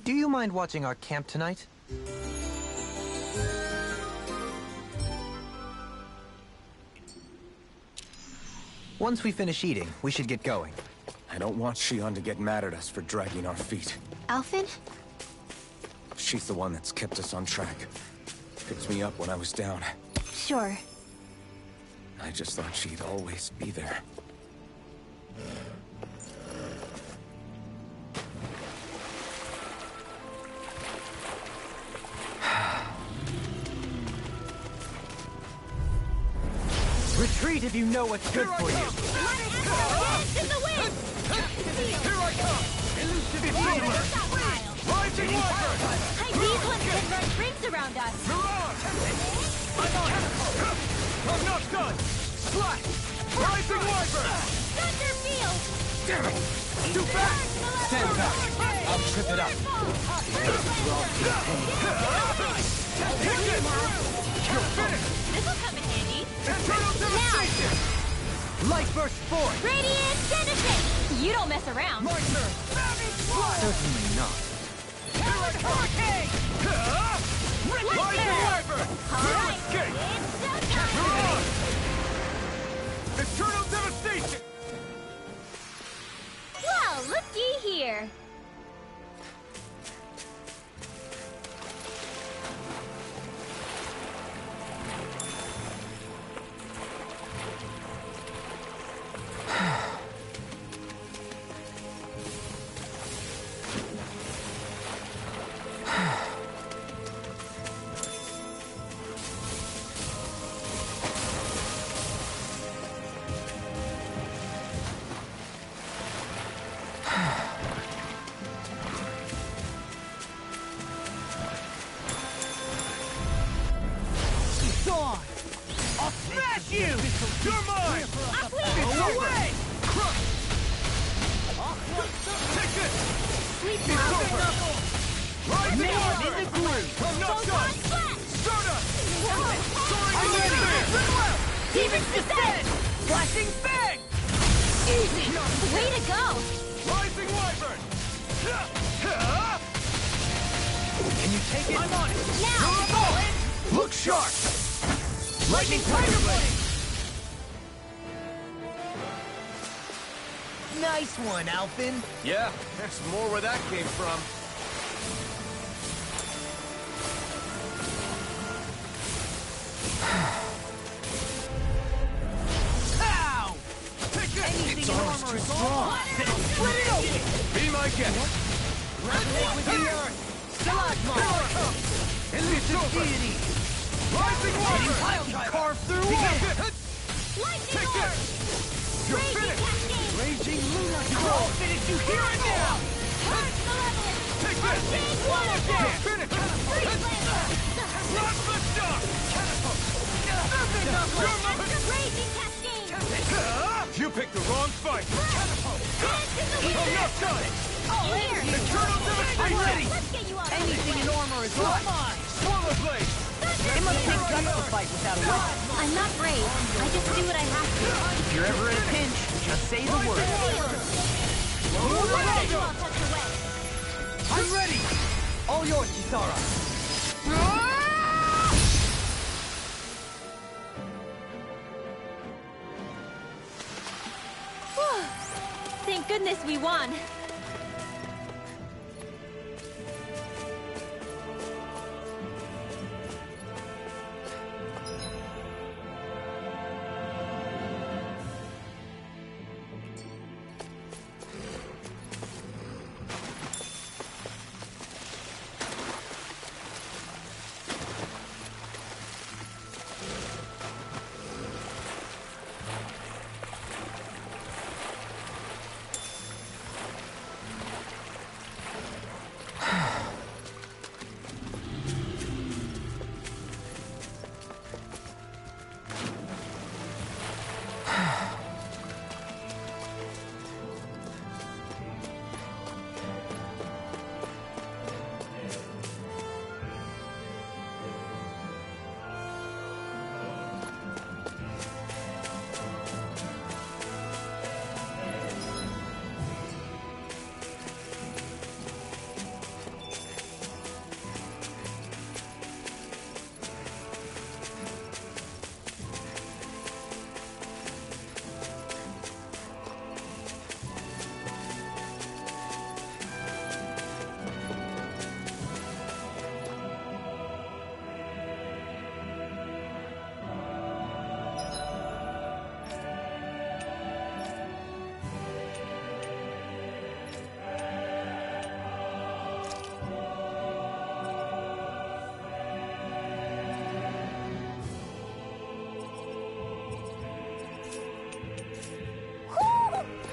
Do you mind watching our camp tonight? Once we finish eating, we should get going. I don't want Shion to get mad at us for dragging our feet. Alphen? She's the one that's kept us on track. Picked me up when I was down. Sure. I just thought she'd always be there. Retreat if you know what's good for you. In the wind! Here I come! Elusive Beamer! Rising Wyvern! These ones can run rings around us. Mirage! I'm on chemical! I'm not done! Slash! Rising Wyvern! Thunder field! Damn it! Too fast! Stand back. I'll trip it up. Hit it! You're finished! This'll come in handy. Eternal devastation! Light burst forth! Radiant Denison! You don't mess around. My turn! Certainly not. Hurricane! Rising Wyvern! All Escape! It's showtime! Eternal devastation! Well, looky here. I'll smash you! You're mine! It's away! Crush! Take this! Sweet It's over! Rising Rising Man Wyvern! in the groove! I'm not done! Stardust! Soaring I'm ready! Spear! Demon's Descent! Flashing Fang! Easy! Way to go! Rising Wyvern! Can you take it? I'm on it! Now! Look sharp! Lightning Tiger Blade! Nice one, Alphen. Yeah, that's more where that came from. Pow! Take this! Anything Its in armor's armor too is strong! Split it open! Be my guest! Resonate with the earth! Stalagma! Elusive deity! Rising Wyvern! Pile carved through wood! Lightning Take orb! this! You're Raging finished! cascade! Raging Luna! I'll finish you here and now! Charge malevolent! Take this! Big water jet! You're finished! Lock the dock! Raging cascade! You picked the wrong fight! I'm not done! Here! Eternal I'm devastation! ready! Let's get you out of Anything in armor is mine! Swallow blade! It must take guts to fight without a weapon. I'm not brave. I just do what I have to. If you're ever in a pinch, just say the word. Let's get you all tucked away. I'm ready! All yours, Kisara. Thank goodness we won.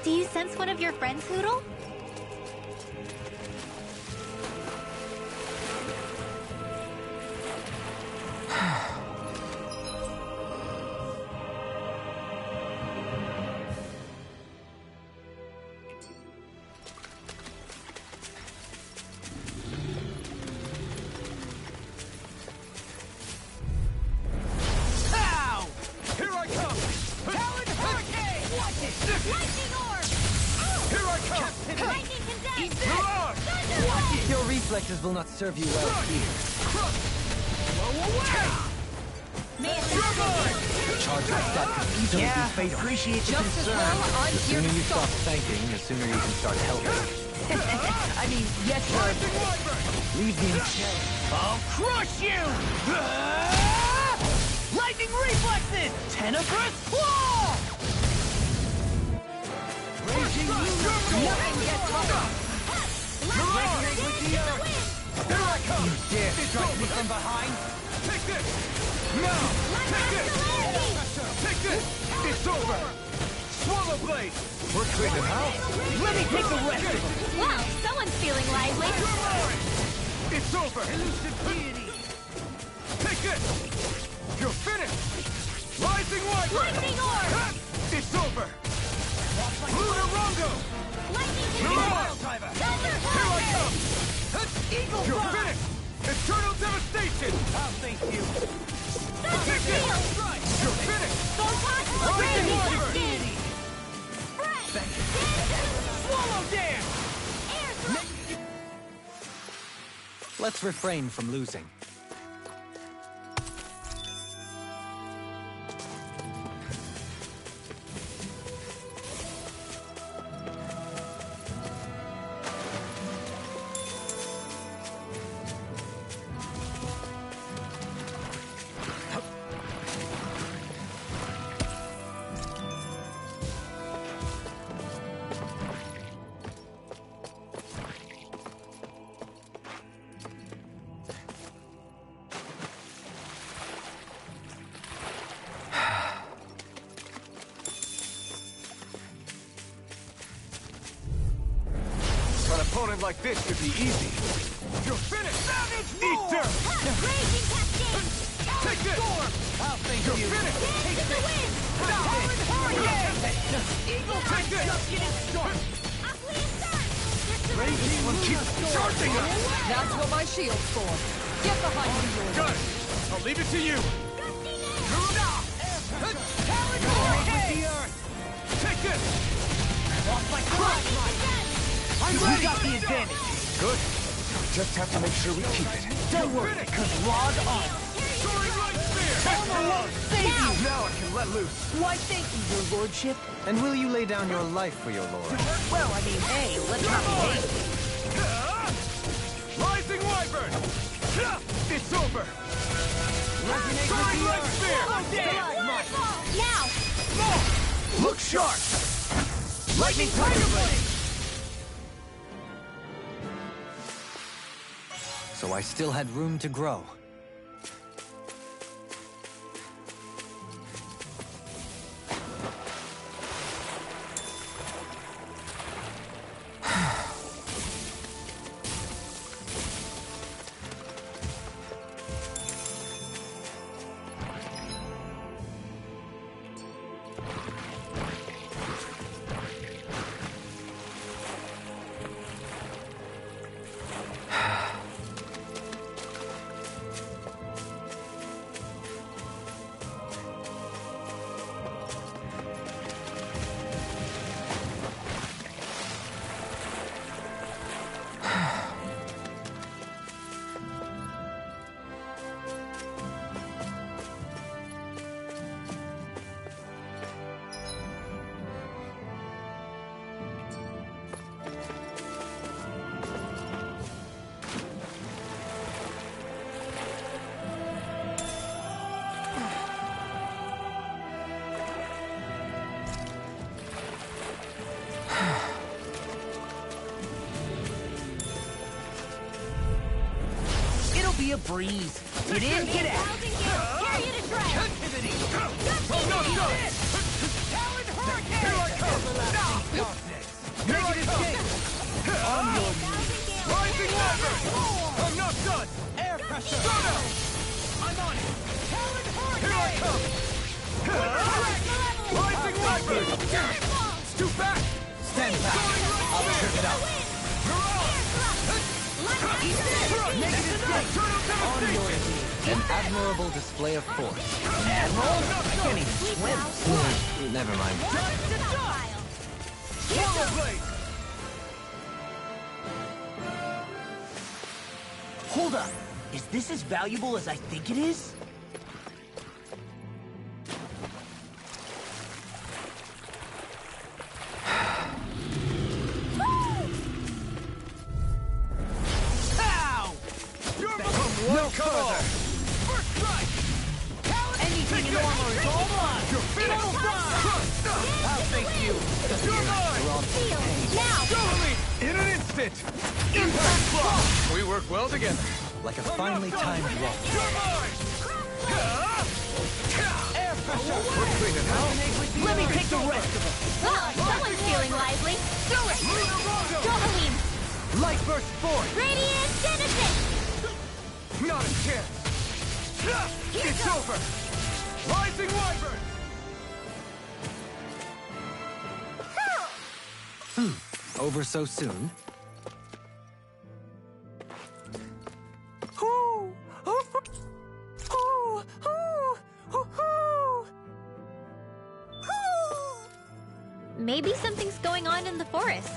Do you sense one of your friends, Hootle? Pow! Here I come! Talon Hurricane! Watch it! Lightning orb! Here I come! Lightning condense! Mirage! Thunderbolt! Your reflexes will not serve you well here. May it A charge like that could easily be fatal. Appreciate the Just as concern. well, I'm The here sooner to you stop. stop thanking, the sooner you can start helping. I mean, yes, sir. Rising Wyvern! Leave me in check. I'll crush you! Lightning reflexes! Tenebrous claw! Raging nothing gets up! Resonate with the earth! Here I come! You dare strike me from behind? Take this! Now! Take this! Take this! It's over! Swallow blade! We're clear now! Let me take the rest of them! Wow, someone's feeling lively. You're mine! It's over! Elusive deity! Take this! You're finished! Rising Wyvern! Lightning orb! It's over! Lunar Rondo! Lightning Mirage! condense! Here I come! Eagle You're Fly! finished! Let's refrain from losing. An opponent like this should be easy. You're finished! Savage Eat dirt! Raging Cascade! Take this! I'll thank You're you! finished! Take the win! Talon Hurricane! Eagle Take this! Raging One keeps charging us! That's what my shield's for. Get behind me, Lord. Got it! I'll leave it to you! Talon Hurricane! Take this! Off my cross! We got the advantage. Good. Just have to make sure we keep it. Don't worry, because Rod on. Soaring Light Spear! Save you! Now I can let loose. Why, thank you, your lordship. And will you lay down your life for your lord? Well, I mean, hey, let's not be hasty. Rising Wyvern! It's over! Soaring Light Spear! Now! Look sharp! Lightning Tiger Blade! So I still had room to grow. Be a breeze. Get in, get out. Carry it a drag! Activity! Oh, no, no! Talon Hurricane! Here I come! Here I come! On your knees. Rising Wyvern! I'm not done! Air pressure. Soda! I'm on it! Talon Hurricane! Here I come! Rising Wyvern! Scoot back! Stand back. I'll trip it out. An admirable display of force. Admiral? I can't even swim. Never mind. Swallow Blade! Hold up. Is this as valuable as I think it is? Ow! You're no further! First strike! Anything in armor is all mine. You're finished! I'll thank you. You're mine! Now! Totally! In an instant! Impact block! We work well together. Like a finely timed walk. You're mine! Air pressure. We're cleaning house. Let me take the rest of it. Someone's feeling lively! Do it! Dohalim! Light burst forth! Radiant Genesis! Not a chance! It's over! Rising Wyvern! Over so soon? Maybe something's going on in the forest.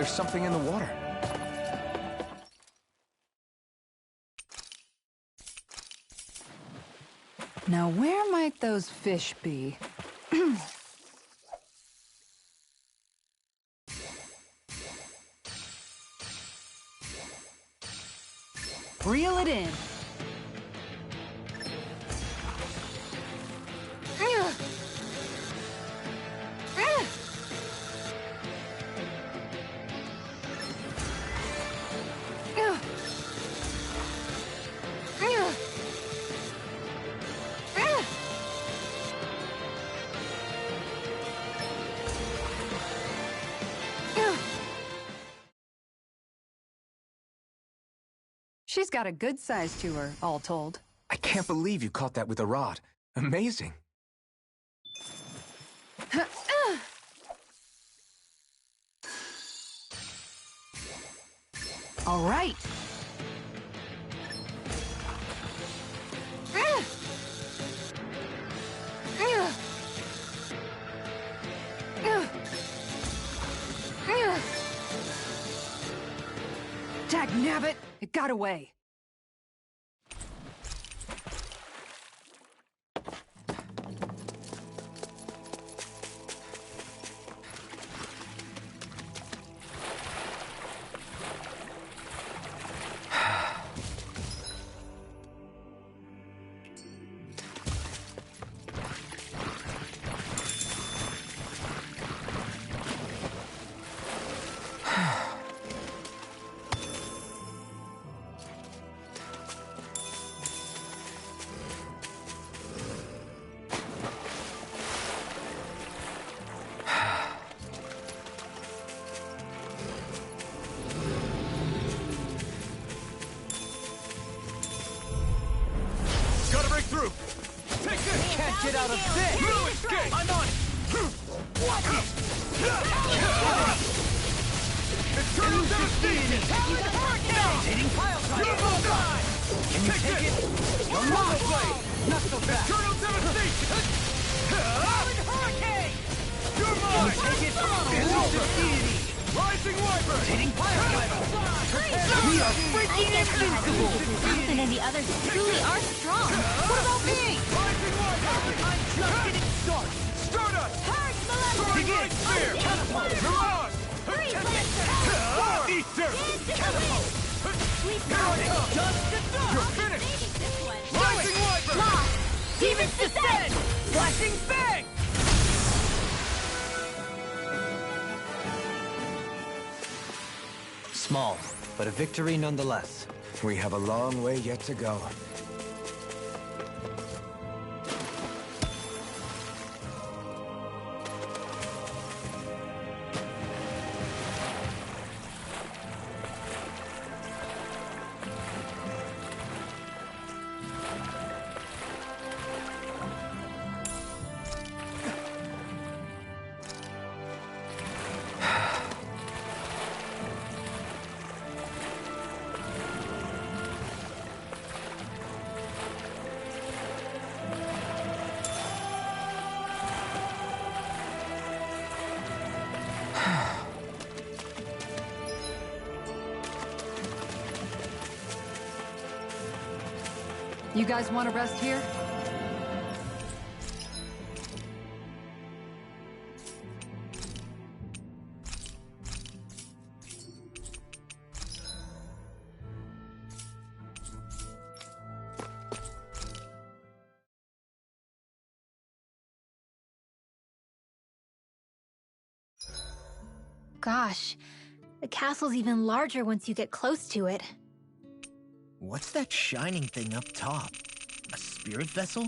there's something in the water. Now where might those fish be? Reel it in. She's got a good size to her, all told. I can't believe you caught that with a rod. Amazing. All right. Dagnabbit! It got away. Through! Take this! Can't get out of this! No escape! I'm on it! What? Eternal Devastation! Hitting pile drive! You're all gone! Can you take it? One more blade! Not so fast! Eternal Devastation! Island Hurricane! You're mine! Can you take it? It's over! Rising Wyvern! Hitting pile driver! We are freaking invincible! Mountain and the others truly are strong. What about me? Rising Wyvern! I'm just getting started! Stardust! Hard Maleficent! Begin! Spear! Catapult! Mirage! Easter! Catapult! Here I come! Just the dust! You're finished! Rising Wyvern! Lost! Demons descend! Flashing Fang! Small, but a victory nonetheless. We have a long way yet to go. You guys want to rest here? Gosh, the castle's even larger once you get close to it. What's that shining thing up top? A spirit vessel?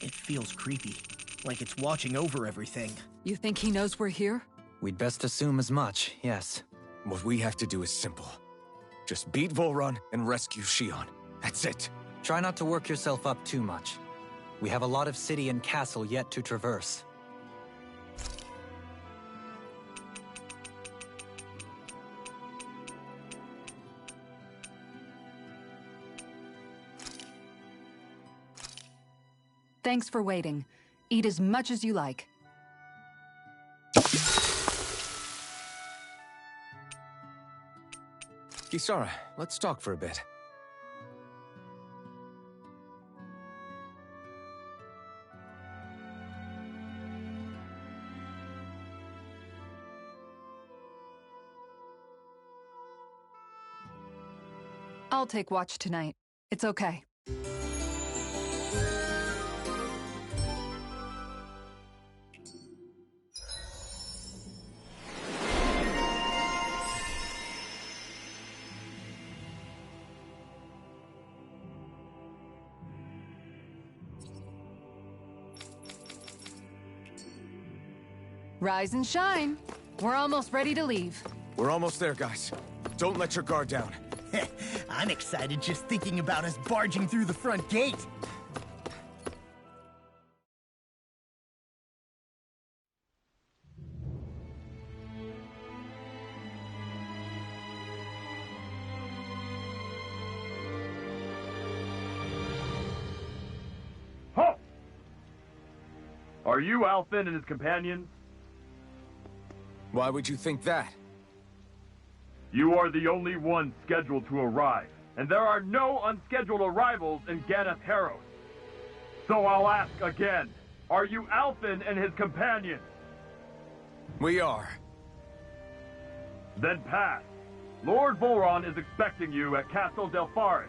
It feels creepy, like it's watching over everything. You think he knows we're here? We'd best assume as much, yes. What we have to do is simple. Just beat Volron and rescue Xion. That's it. Try not to work yourself up too much. We have a lot of city and castle yet to traverse. Thanks for waiting. Eat as much as you like. Kisara, let's talk for a bit. I'll take watch tonight. It's okay. Rise and shine. We're almost ready to leave. We're almost there, guys. Don't let your guard down. I'm excited just thinking about us barging through the front gate. Halt! Are you Alphen and his companions? Why would you think that? You are the only one scheduled to arrive, and there are no unscheduled arrivals in Ganath Haros. So I'll ask again, are you Alphen and his companions? We are. Then pass. Lord Volron is expecting you at Castle Delpharis.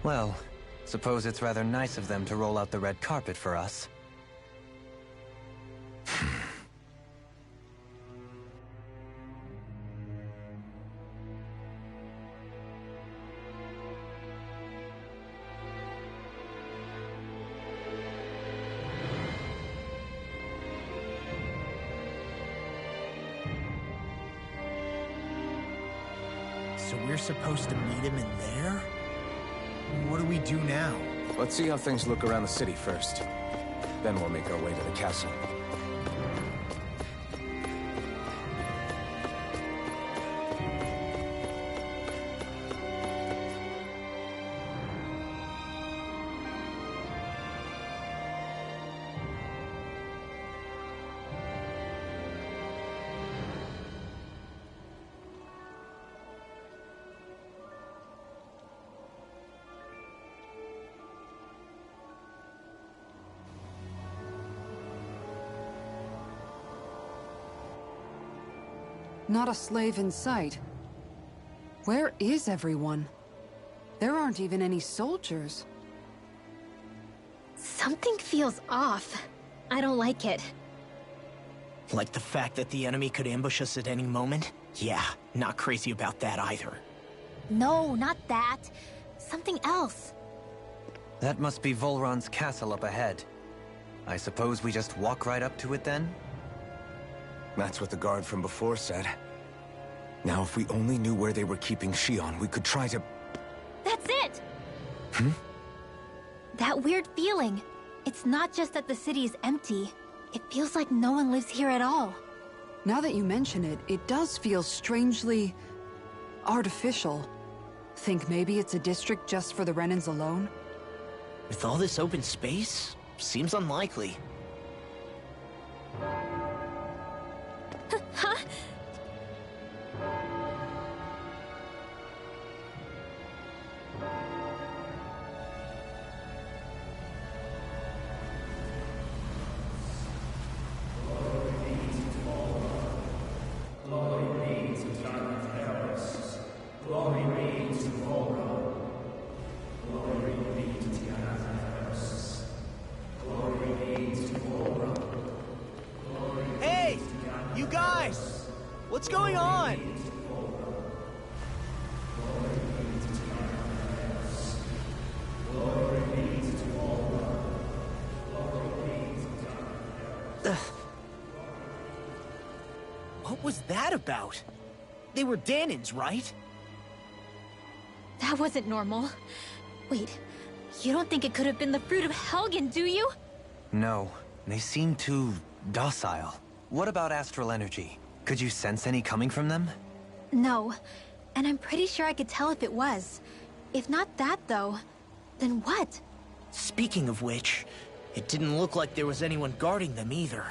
Well, suppose it's rather nice of them to roll out the red carpet for us. So we're supposed to meet him in there? What do we do now? Let's see how things look around the city first. Then we'll make our way to the castle. Not a slave in sight. Where is everyone? There aren't even any soldiers. Something feels off. I don't like it. Like the fact that the enemy could ambush us at any moment? Yeah, not crazy about that either. No, not that. Something else. That must be Volron's castle up ahead. I suppose we just walk right up to it then? That's what the guard from before said. Now, if we only knew where they were keeping Shion, we could try to... That's it! Hmm? That weird feeling. It's not just that the city is empty. It feels like no one lives here at all. Now that you mention it, it does feel strangely... artificial. Think maybe it's a district just for the Renans alone? With all this open space, seems unlikely. Huh? Hey! You guys! What's going on? Ugh. What was that about? They were Dahnans, right? That wasn't normal. Wait, you don't think it could have been the fruit of Helgen, do you? No, they seem too docile. What about astral energy? Could you sense any coming from them? No, and I'm pretty sure I could tell if it was. If not that, though, then what? Speaking of which, it didn't look like there was anyone guarding them either.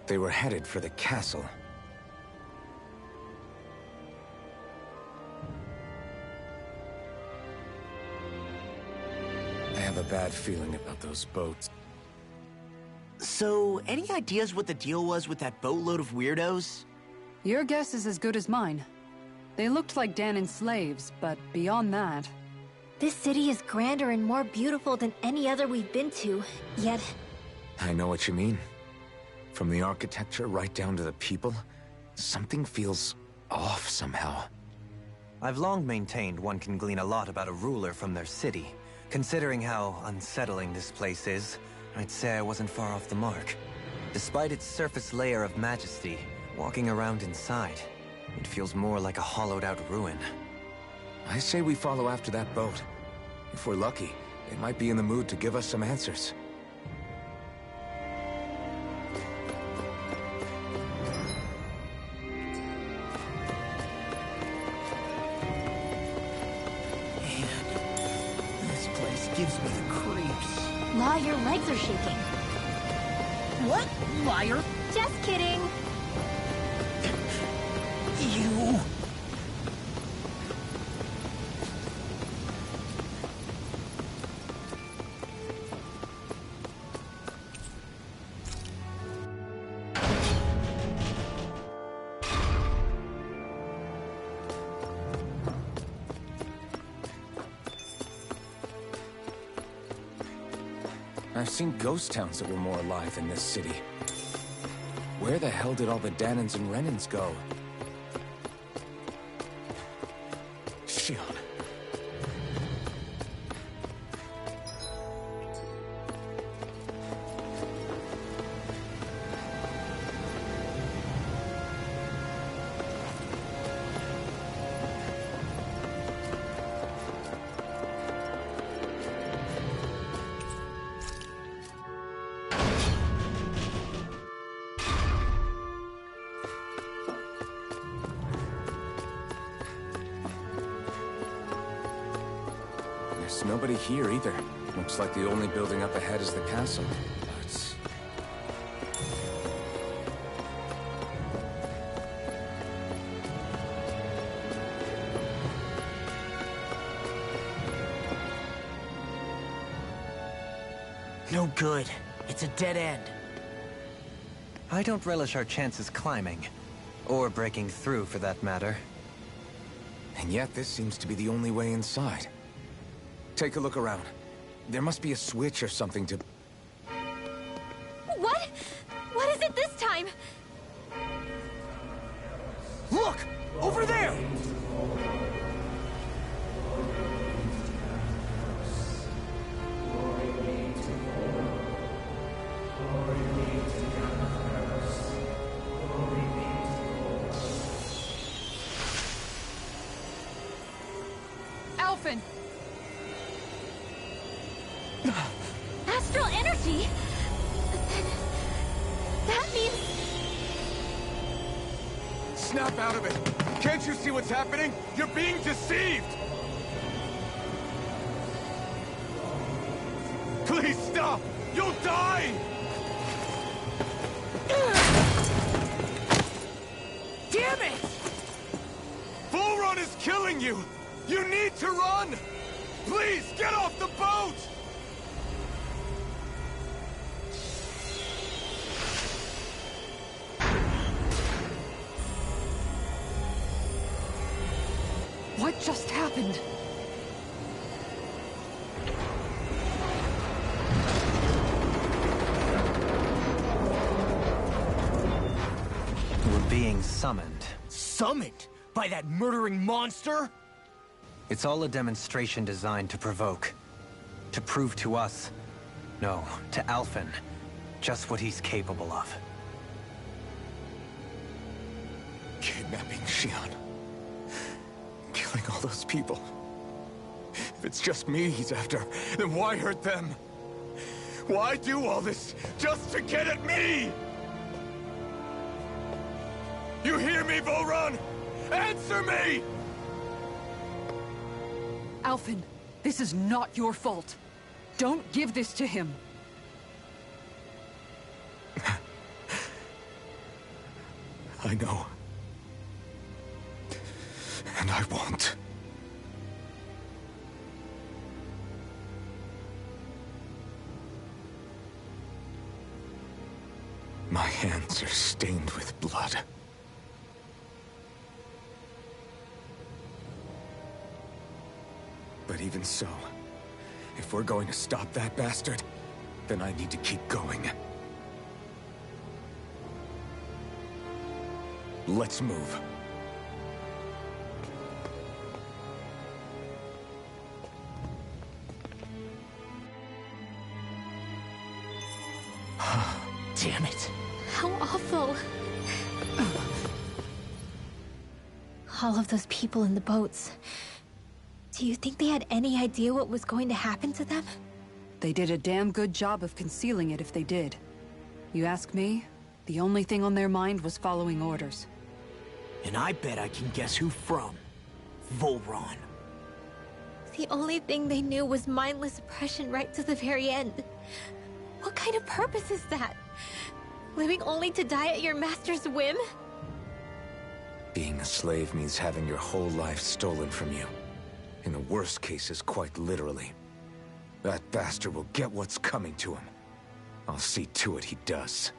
They were headed for the castle. I have a bad feeling about those boats. So, any ideas what the deal was with that boatload of weirdos? Your guess is as good as mine. They looked like Danan's slaves, but beyond that... This city is grander and more beautiful than any other we've been to, yet... I know what you mean. From the architecture right down to the people, something feels off somehow. I've long maintained one can glean a lot about a ruler from their city. Considering how unsettling this place is, I'd say I wasn't far off the mark. Despite its surface layer of majesty, walking around inside, it feels more like a hollowed-out ruin. I say we follow after that boat. If we're lucky, it might be in the mood to give us some answers. Gives me the creeps. Law, your legs are shaking. What? Liar? Just kidding. You... I've seen ghost towns that were more alive than this city. Where the hell did all the Danans and Renans go? Shion. There's nobody here either. Looks like the only building up ahead is the castle. But... No good. It's a dead end. I don't relish our chances climbing. Or breaking through, for that matter. And yet this seems to be the only way inside. Take a look around. There must be a switch or something to... What? What is it this time? Look! Over there! Alphen! Astral energy? That means... Snap out of it! Can't you see what's happening? You're being deceived! Please stop! You'll die! Damn it! Bull Run is killing you! You need to run! Please, get off the boat! What just happened? We're being summoned. Summoned? By that murdering monster? It's all a demonstration designed to provoke. To prove to us, no, to Alphen, just what he's capable of. Kidnapping Shion. Killing all those people. If it's just me he's after, then why hurt them? Why do all this just to get at me? You hear me, Volron? Answer me! Alphen, this is not your fault. Don't give this to him. I know. And I won't. My hands are stained with blood. But even so, if we're going to stop that bastard, then I need to keep going. Let's move. Damn it. How awful. All of those people in the boats. Do you think they had any idea what was going to happen to them? They did a damn good job of concealing it if they did. You ask me, the only thing on their mind was following orders. And I bet I can guess who from. Volron. The only thing they knew was mindless oppression right to the very end. What kind of purpose is that? Living only to die at your master's whim? Being a slave means having your whole life stolen from you. In the worst cases, quite literally. That bastard will get what's coming to him. I'll see to it he does.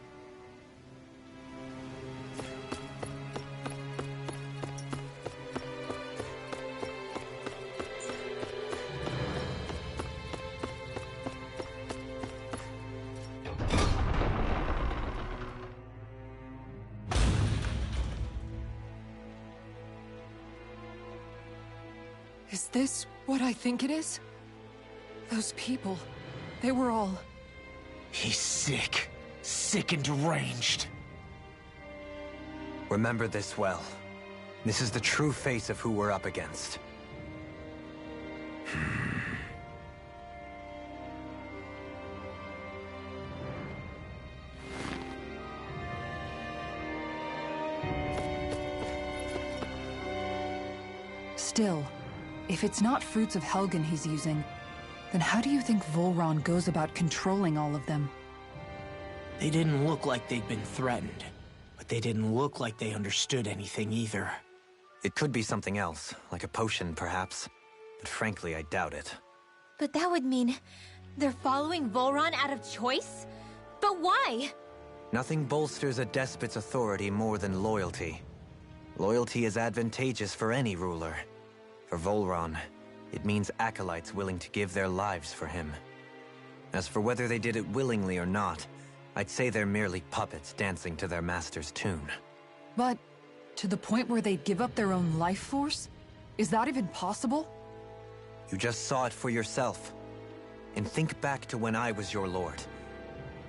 Is this what I think it is? Those people, they were all... He's sick. Sick and deranged. Remember this well. This is the true face of who we're up against. Still, if it's not Fruits of Helgen he's using, then how do you think Volron goes about controlling all of them? They didn't look like they'd been threatened, but they didn't look like they understood anything either. It could be something else, like a potion perhaps. But frankly, I doubt it. But that would mean they're following Volron out of choice? But why? Nothing bolsters a despot's authority more than loyalty. Loyalty is advantageous for any ruler. For Volron, it means acolytes willing to give their lives for him. As for whether they did it willingly or not, I'd say they're merely puppets dancing to their master's tune. But to the point where they'd give up their own life force? Is that even possible? You just saw it for yourself. And think back to when I was your lord.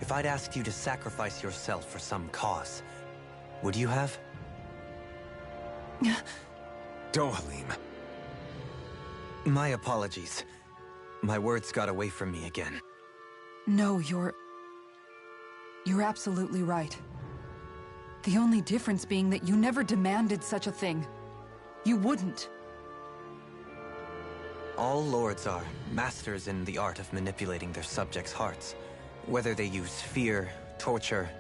If I'd asked you to sacrifice yourself for some cause, would you have? Dohalim. My apologies. My words got away from me again. No, you're absolutely right. The only difference being that you never demanded such a thing. You wouldn't. All lords are masters in the art of manipulating their subjects' hearts, whether they use fear, torture,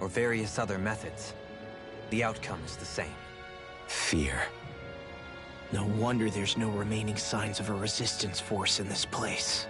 or various other methods. The outcome is the same. Fear. No wonder there's no remaining signs of a resistance force in this place.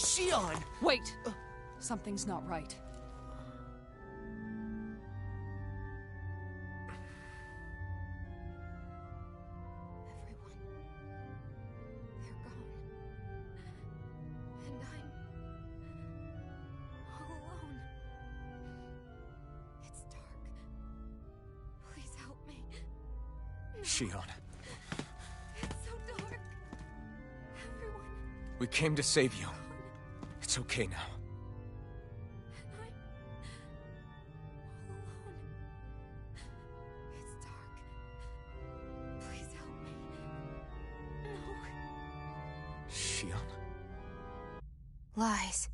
Xion! Wait! Something's not right. Everyone. They're gone. And I'm all alone. It's dark. Please help me. Xion, It's so dark. Everyone. we came to save you. It's okay now. And I'm all alone. It's dark. Please help me. No. Xion? Lies.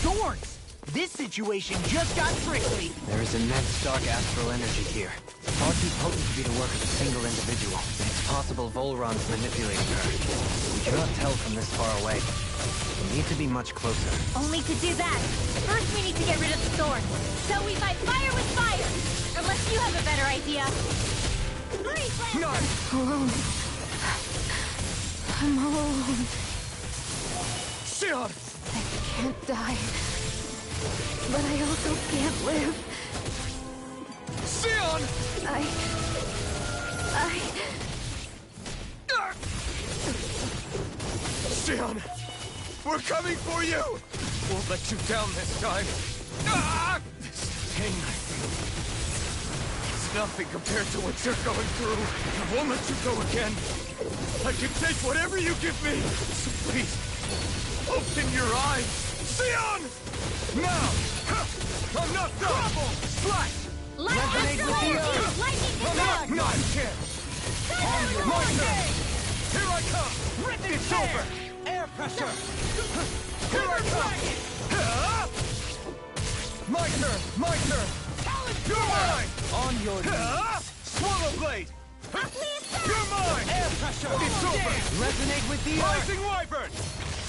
Thorns! This situation just got tricky. There is immense dark astral energy here. Far too potent to be the work of a single individual. It's possible Volron's manipulating her. We cannot tell from this far away. We need to be much closer. Only to do that, first we need to get rid of the thorns. So we fight fire with fire! Unless you have a better idea. None! Alone. I'm all alone. Xion! I can't die. But I also can't live. Xion! Xion! We're coming for you! Won't let you down this time. This pain I feel. It's nothing compared to what you're going through. I won't let you go again. I can take whatever you give me. So please, open your eyes. Xion! Now! I'm not done! Flash! Lightning with the earth! Lightning I'm not here! My turn! Here I come! It's over! Air pressure! Here I come! My turn! My turn! You're mine! On your knees! Swallow blade! You're mine! Air pressure! It's over! Resonate with the Rising Wyvern!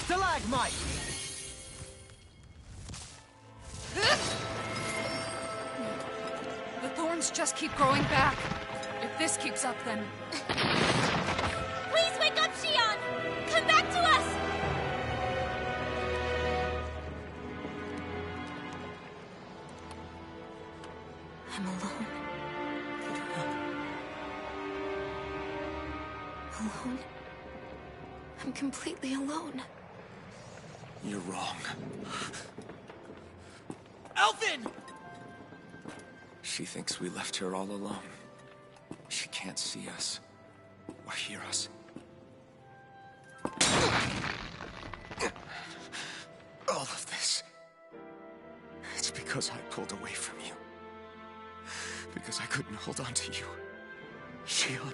Stalagmite! The thorns just keep growing back. If this keeps up, then... Please wake up, Xion! Come back to us! I'm alone. Alone? I'm completely alone. You're wrong. Elfin! She thinks we left her all alone. She can't see us or hear us. All of this. It's because I pulled away from you. Because I couldn't hold on to you. Xion.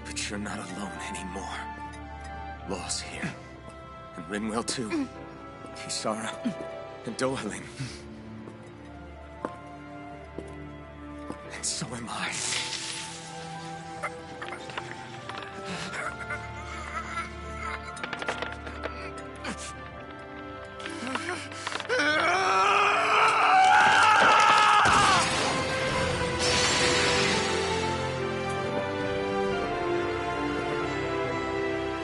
But you're not alone anymore. Law's here. And Rinwell too. Kisara. And Dohalim. And so am I.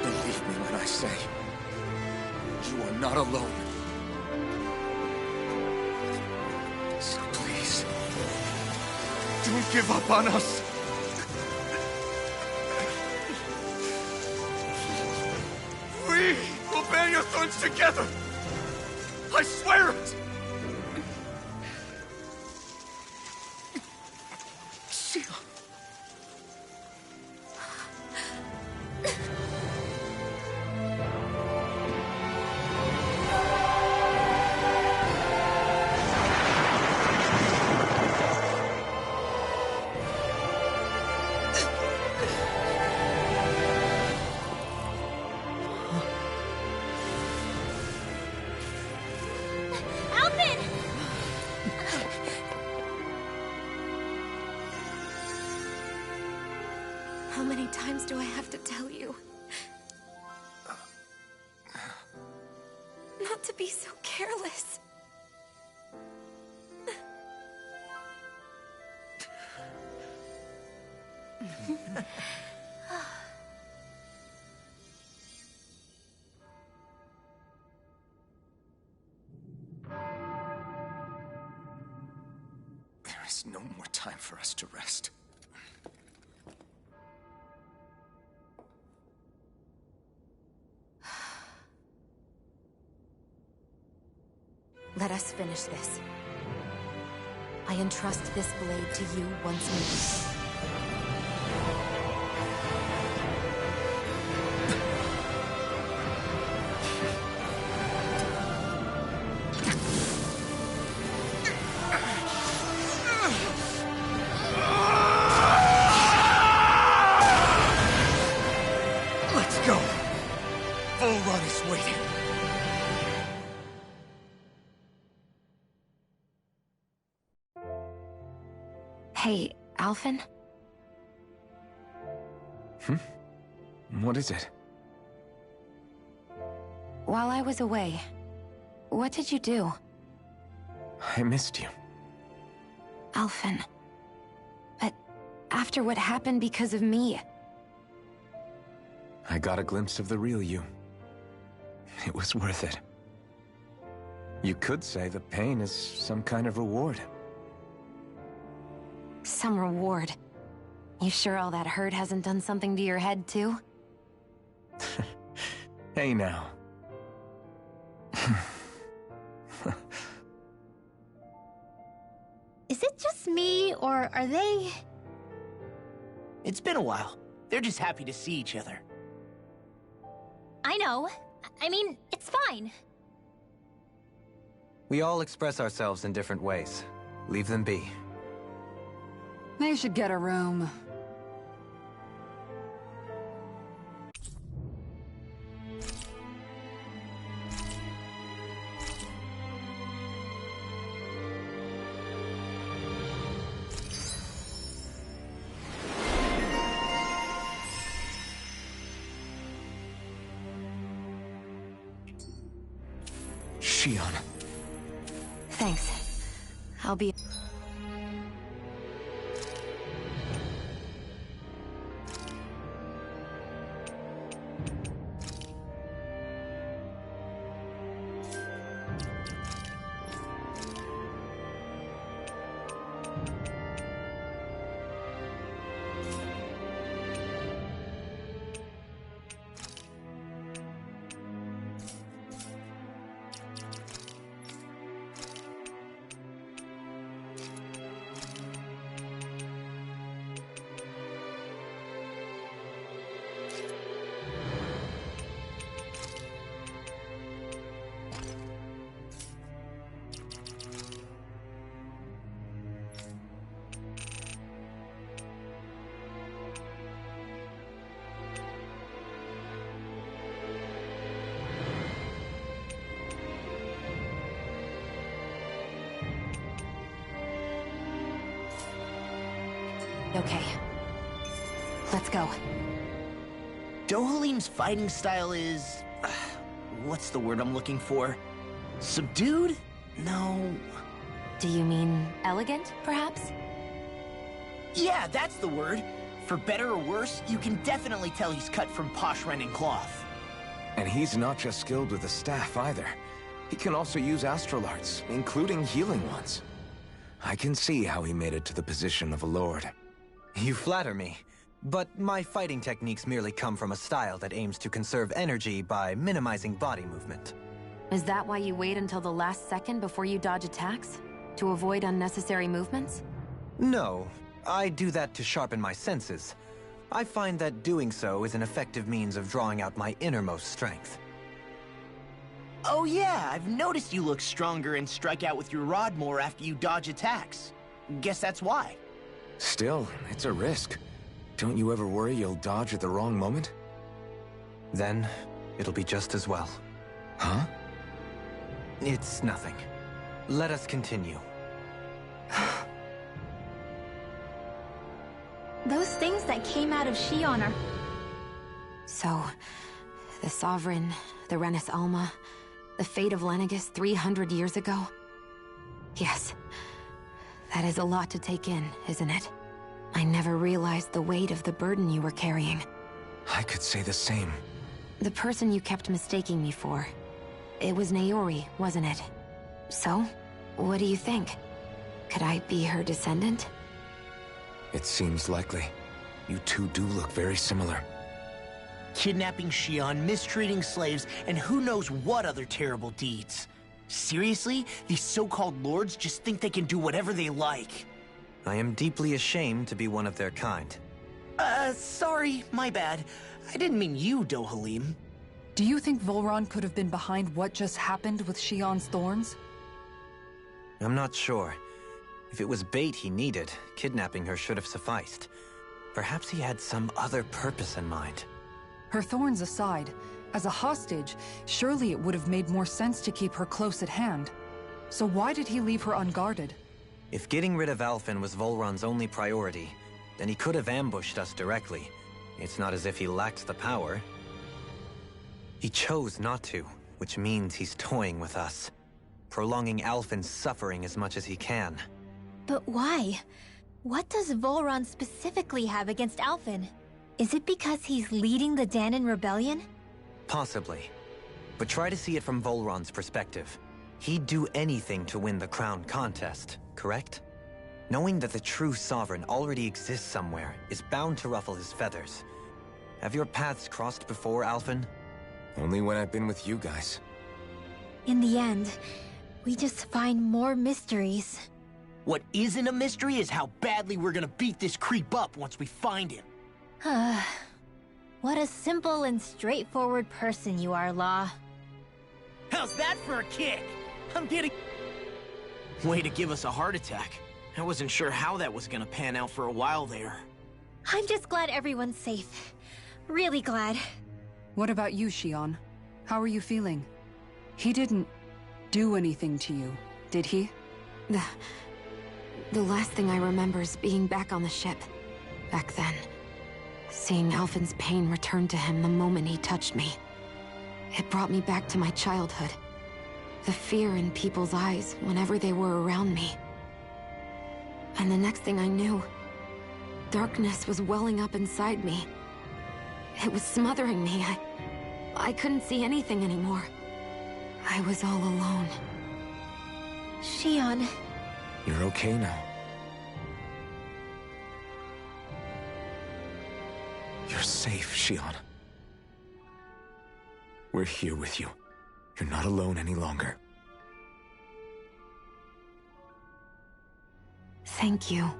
Believe me when I say, you are not alone. So please, don't give up on us. We will bear your thorns together. I swear it. Xion. many times do I have to tell you? Not to be so careless. There is no more time for us to rest. Let us finish this. I entrust this blade to you once more. Let's go! Volron is waiting. Hey, Alphen? What is it? While I was away, what did you do? I missed you. Alphen. But after what happened because of me... I got a glimpse of the real you. It was worth it. You could say the pain is some kind of reward. Some reward. You sure all that hurt hasn't done something to your head, too? Hey now. Is it just me, or are they... It's been a while. They're just happy to see each other. I know. I mean, it's fine. We all express ourselves in different ways. Leave them be. They should get a room. Shion. Thanks. I'll be... Okay. Let's go. Dohalim's fighting style is... what's the word I'm looking for? Subdued? No... Do you mean elegant, perhaps? Yeah, that's the word. For better or worse, you can definitely tell he's cut from posh Renin cloth. And he's not just skilled with the staff either. He can also use astral arts, including healing ones. I can see how he made it to the position of a lord. You flatter me. But my fighting techniques merely come from a style that aims to conserve energy by minimizing body movement. Is that why you wait until the last second before you dodge attacks? To avoid unnecessary movements? No, I do that to sharpen my senses. I find that doing so is an effective means of drawing out my innermost strength. Oh yeah, I've noticed you look stronger and strike out with your rod more after you dodge attacks. Guess that's why. Still, it's a risk. Don't you ever worry you'll dodge at the wrong moment? Then, it'll be just as well. Huh? It's nothing. Let us continue. Those things that came out of Xion are... So, the Sovereign, the Renis Alma, the fate of Lenegis 300 years ago? Yes. That is a lot to take in, isn't it? I never realized the weight of the burden you were carrying. I could say the same. The person you kept mistaking me for. It was Naori, wasn't it? So, what do you think? Could I be her descendant? It seems likely. You two do look very similar. Kidnapping Xion, mistreating slaves, and who knows what other terrible deeds. Seriously? These so-called lords just think they can do whatever they like. I am deeply ashamed to be one of their kind. Sorry, my bad. I didn't mean you, Dohalim. Do you think Volron could have been behind what just happened with Xion's thorns? I'm not sure. If it was bait he needed, kidnapping her should have sufficed. Perhaps he had some other purpose in mind. Her thorns aside, as a hostage, surely it would have made more sense to keep her close at hand. So why did he leave her unguarded? If getting rid of Alphen was Volron's only priority, then he could have ambushed us directly. It's not as if he lacked the power. He chose not to, which means he's toying with us, prolonging Alphen's suffering as much as he can. But why? What does Volron specifically have against Alphen? Is it because he's leading the Dahnan rebellion? Possibly. But try to see it from Volron's perspective. He'd do anything to win the crown contest, correct? Knowing that the true sovereign already exists somewhere is bound to ruffle his feathers. Have your paths crossed before, Alphen? Only when I've been with you guys. In the end, we just find more mysteries. What isn't a mystery is how badly we're gonna beat this creep up once we find him. What a simple and straightforward person you are, Law. How's that for a kick? I'm getting... Way to give us a heart attack. I wasn't sure how that was gonna pan out for a while there. I'm just glad everyone's safe. Really glad. What about you, Xion? How are you feeling? He didn't do anything to you, did he? The last thing I remember is being back on the ship. Back then. Seeing Alphen's pain return to him the moment he touched me. It brought me back to my childhood. The fear in people's eyes whenever they were around me. And the next thing I knew, darkness was welling up inside me. It was smothering me. I couldn't see anything anymore. I was all alone. Xion. You're okay now. You're safe, Xion. We're here with you. You're not alone any longer. Thank you.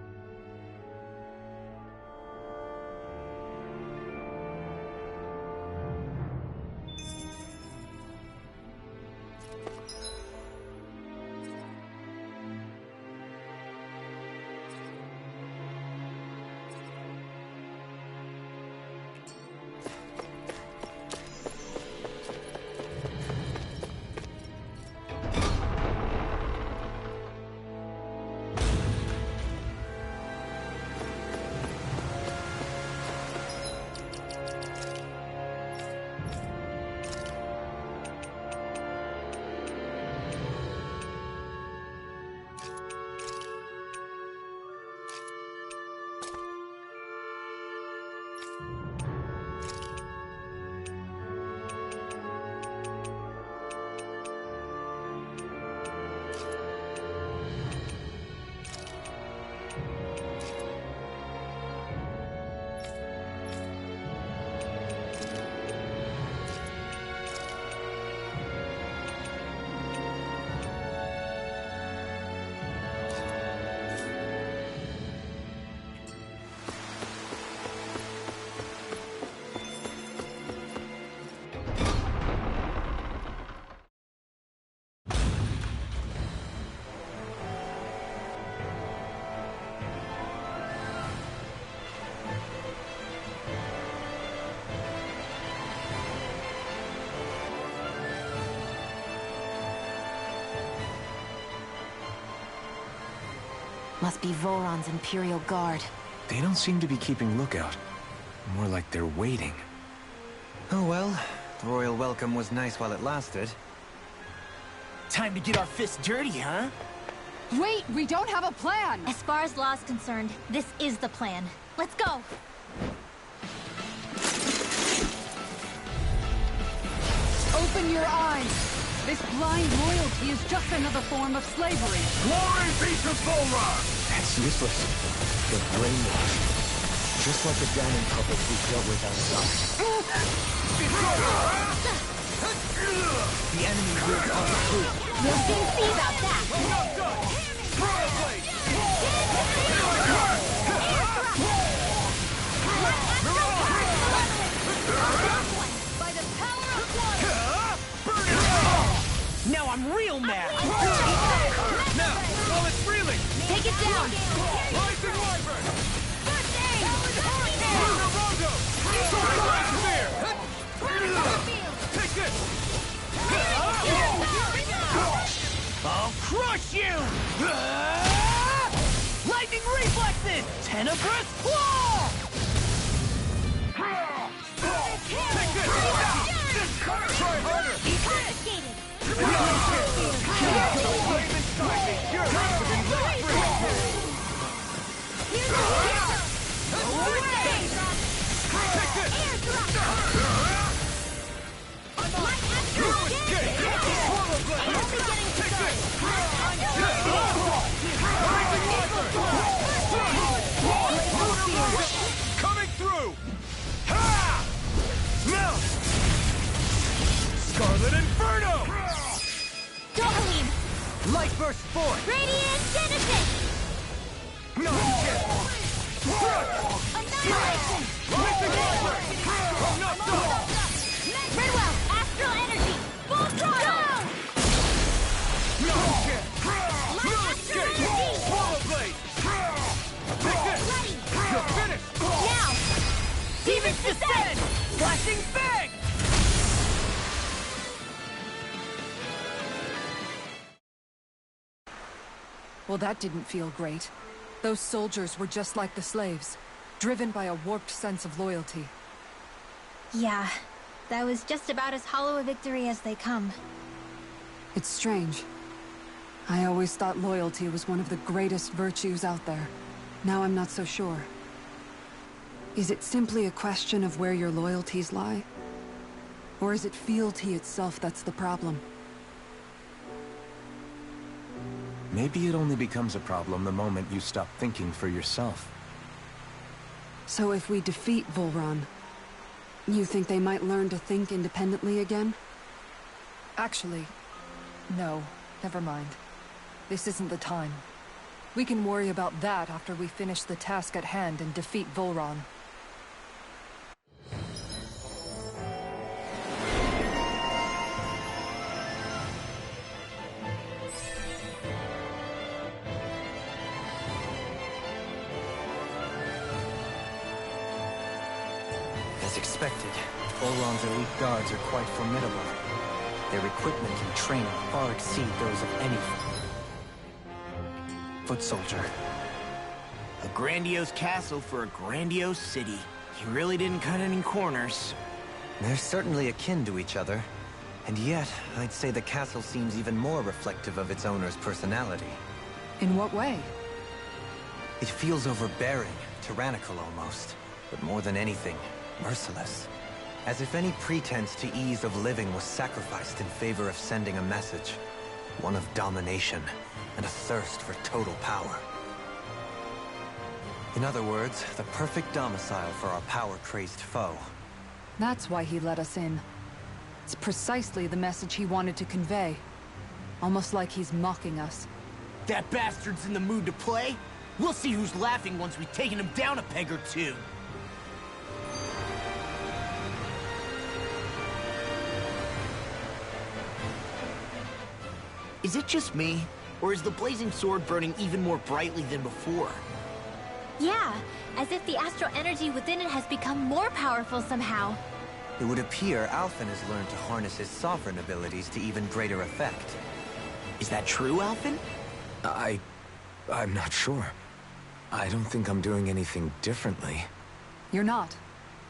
Must be Volron's Imperial Guard. They don't seem to be keeping lookout. More like they're waiting. Oh well, the royal welcome was nice while it lasted. Time to get our fists dirty, huh? Wait, we don't have a plan! As far as Law's concerned, this is the plan. Let's go! Open your eyes! This blind loyalty is just another form of slavery. Glory be to Volron! That's useless. They're brainwashed. Just like the damning puppets we dealt with outside. The enemy will come through. We'll soon see about that! Not done! Throw a blade! By the power of one! Burn it all! Now I'm real mad! Now, while it's reeling! Take it down! Rising Wyvern! First aid! Rondo! Take this! I'll crush you! Lightning reflexes! Tenebrous claw! Take this! Try harder! Confiscated! Flame inside me! You're not to be left free! Here's the hero! Take this! My astral Escape! Swallow blade! I'll be getting Take this! Rising Wyvern! Coming through! Ha! Mount! Scarlet Inferno! Dohalim! Light burst forth! Radiant Genesis! Annihilation! Rising Wyvern! I'm not done! Redwell! Astral Energy! Full throttle! No escape! Swallow blade! Take this! Ready! You're finished! Now! Demons descend! Flashing fang! Well, that didn't feel great. Those soldiers were just like the slaves, driven by a warped sense of loyalty. Yeah, that was just about as hollow a victory as they come. It's strange. I always thought loyalty was one of the greatest virtues out there. Now I'm not so sure. Is it simply a question of where your loyalties lie? Or is it fealty itself that's the problem? Maybe it only becomes a problem the moment you stop thinking for yourself. So if we defeat Volron, you think they might learn to think independently again? Actually, no. Never mind. This isn't the time. We can worry about that after we finish the task at hand and defeat Volron. As expected, Volron's elite guards are quite formidable. Their equipment and training far exceed those of any foot soldier. A grandiose castle for a grandiose city. He really didn't cut any corners. They're certainly akin to each other. And yet, I'd say the castle seems even more reflective of its owner's personality. In what way? It feels overbearing, tyrannical almost. But more than anything, merciless. As if any pretense to ease of living was sacrificed in favor of sending a message. One of domination, and a thirst for total power. In other words, the perfect domicile for our power-crazed foe. That's why he let us in. It's precisely the message he wanted to convey. Almost like he's mocking us. That bastard's in the mood to play? We'll see who's laughing once we've taken him down a peg or two. Is it just me? Or is the blazing sword burning even more brightly than before? Yeah, as if the astral energy within it has become more powerful somehow. It would appear Alphen has learned to harness his sovereign abilities to even greater effect. Is that true, Alphen? I'm not sure. I don't think I'm doing anything differently. You're not.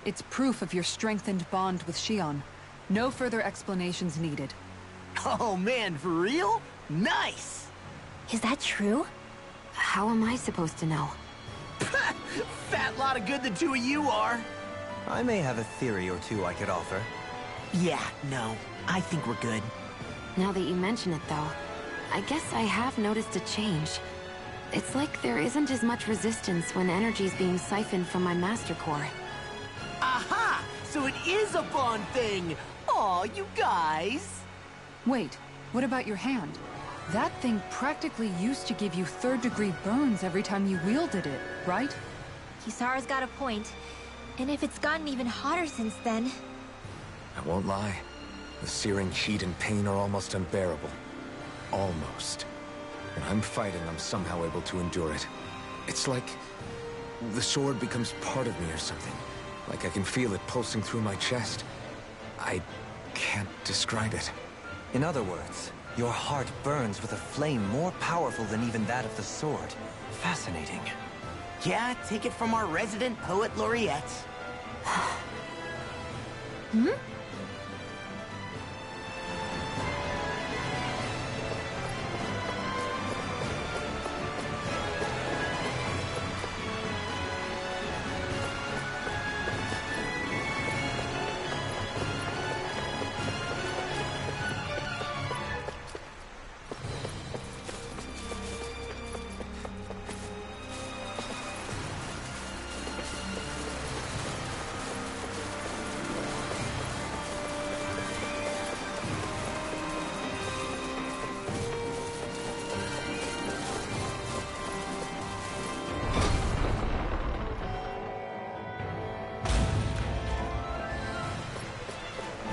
It's proof of your strengthened bond with Shion. No further explanations needed. Oh man, for real? Nice! Is that true? How am I supposed to know? Fat lot of good the two of you are. I may have a theory or two I could offer. Yeah, no. I think we're good. Now that you mention it, though, I guess I have noticed a change. It's like there isn't as much resistance when energy's being siphoned from my Master Core. Aha! So it is a bond thing! Aw, you guys! Wait, what about your hand? That thing practically used to give you third-degree burns every time you wielded it, right? Kisara's got a point. And if it's gotten even hotter since then... I won't lie. The searing heat and pain are almost unbearable. Almost. When I'm fighting, I'm somehow able to endure it. It's like the sword becomes part of me or something. Like I can feel it pulsing through my chest. I can't describe it. In other words, your heart burns with a flame more powerful than even that of the sword. Fascinating. Yeah, take it from our resident poet laureate. Hmm?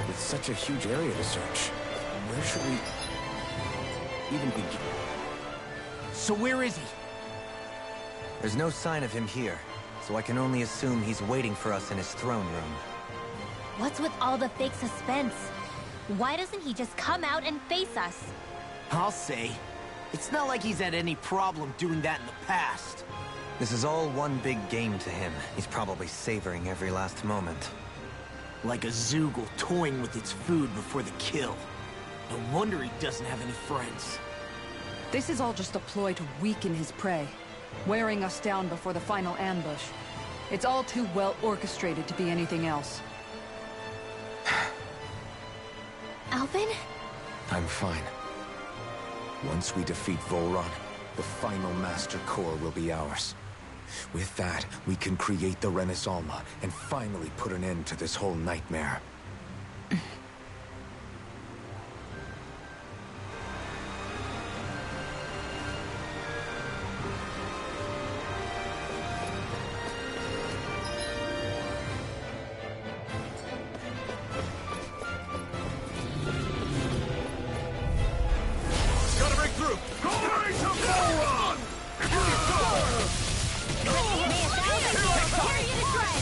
With such a huge area to search, where should we even begin? So where is he? There's no sign of him here, so I can only assume he's waiting for us in his throne room. What's with all the fake suspense? Why doesn't he just come out and face us? I'll say. It's not like he's had any problem doing that in the past. This is all one big game to him. He's probably savoring every last moment. Like a Zoogle toying with its food before the kill. No wonder he doesn't have any friends. This is all just a ploy to weaken his prey, wearing us down before the final ambush. It's all too well orchestrated to be anything else. Alvin? I'm fine. Once we defeat Volron, the final Master Core will be ours. With that, we can create the Renaissance and finally put an end to this whole nightmare. Gotta break through! Glory to Volron!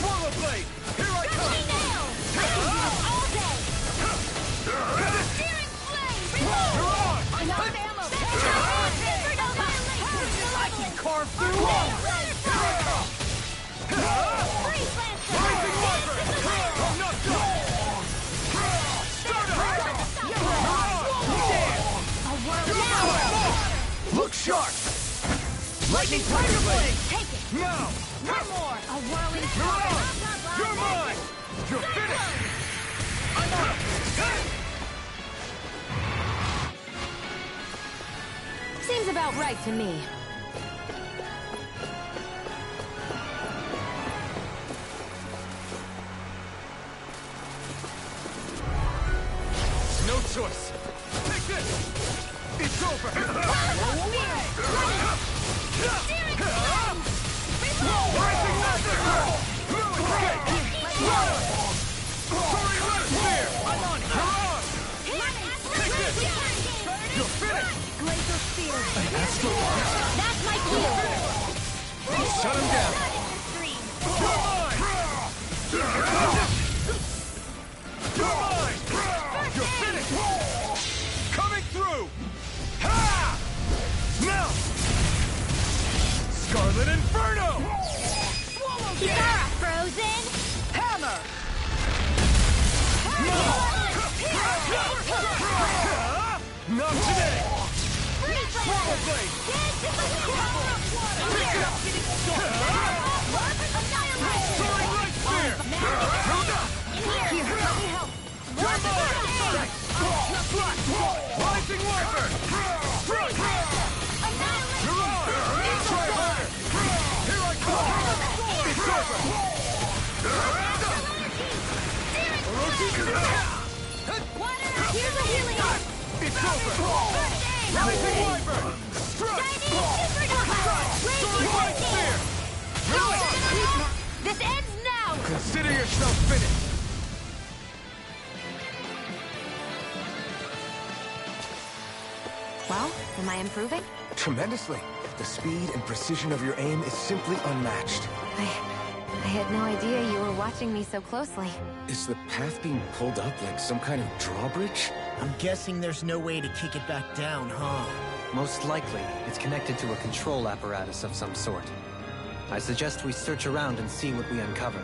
Swallow blade! Here I come! You're on! I can carve through Here I come! Rising Wyvern! I'm not done! Stardust! Look sharp! Lightning Tiger Blade! Take it! Now! One more! A whirling You're star! on! You're mine! You're finished! I'm on! Seems about right to me. No choice! Take this! It's over! Rising Master! No escape! Soaring Red Spear! I'm on! You're on! Take this! You're finished! Glacial Spear! An Astral Blast! That's my cue! Shut him down! You're mine! You're mine! You're finished! Coming through! Ha! Now! Scarlet Scarlet Inferno! Kisara, Frozen! Hammer! Not today! Swallow Blade! Soaring Light Spear! Here, let me help. Rising Wyvern! Strike! Try harder! Here I come! It's over! Here's a healing arm. It's over! Rising Wyvern! Strike! Soaring Light Spear! This ends now. Consider yourself finished! Well, am I improving? Tremendously. The speed and precision of your aim is simply unmatched. I had no idea you were watching me so closely. Is the path being pulled up like some kind of drawbridge? I'm guessing there's no way to kick it back down, huh? Most likely, it's connected to a control apparatus of some sort. I suggest we search around and see what we uncover.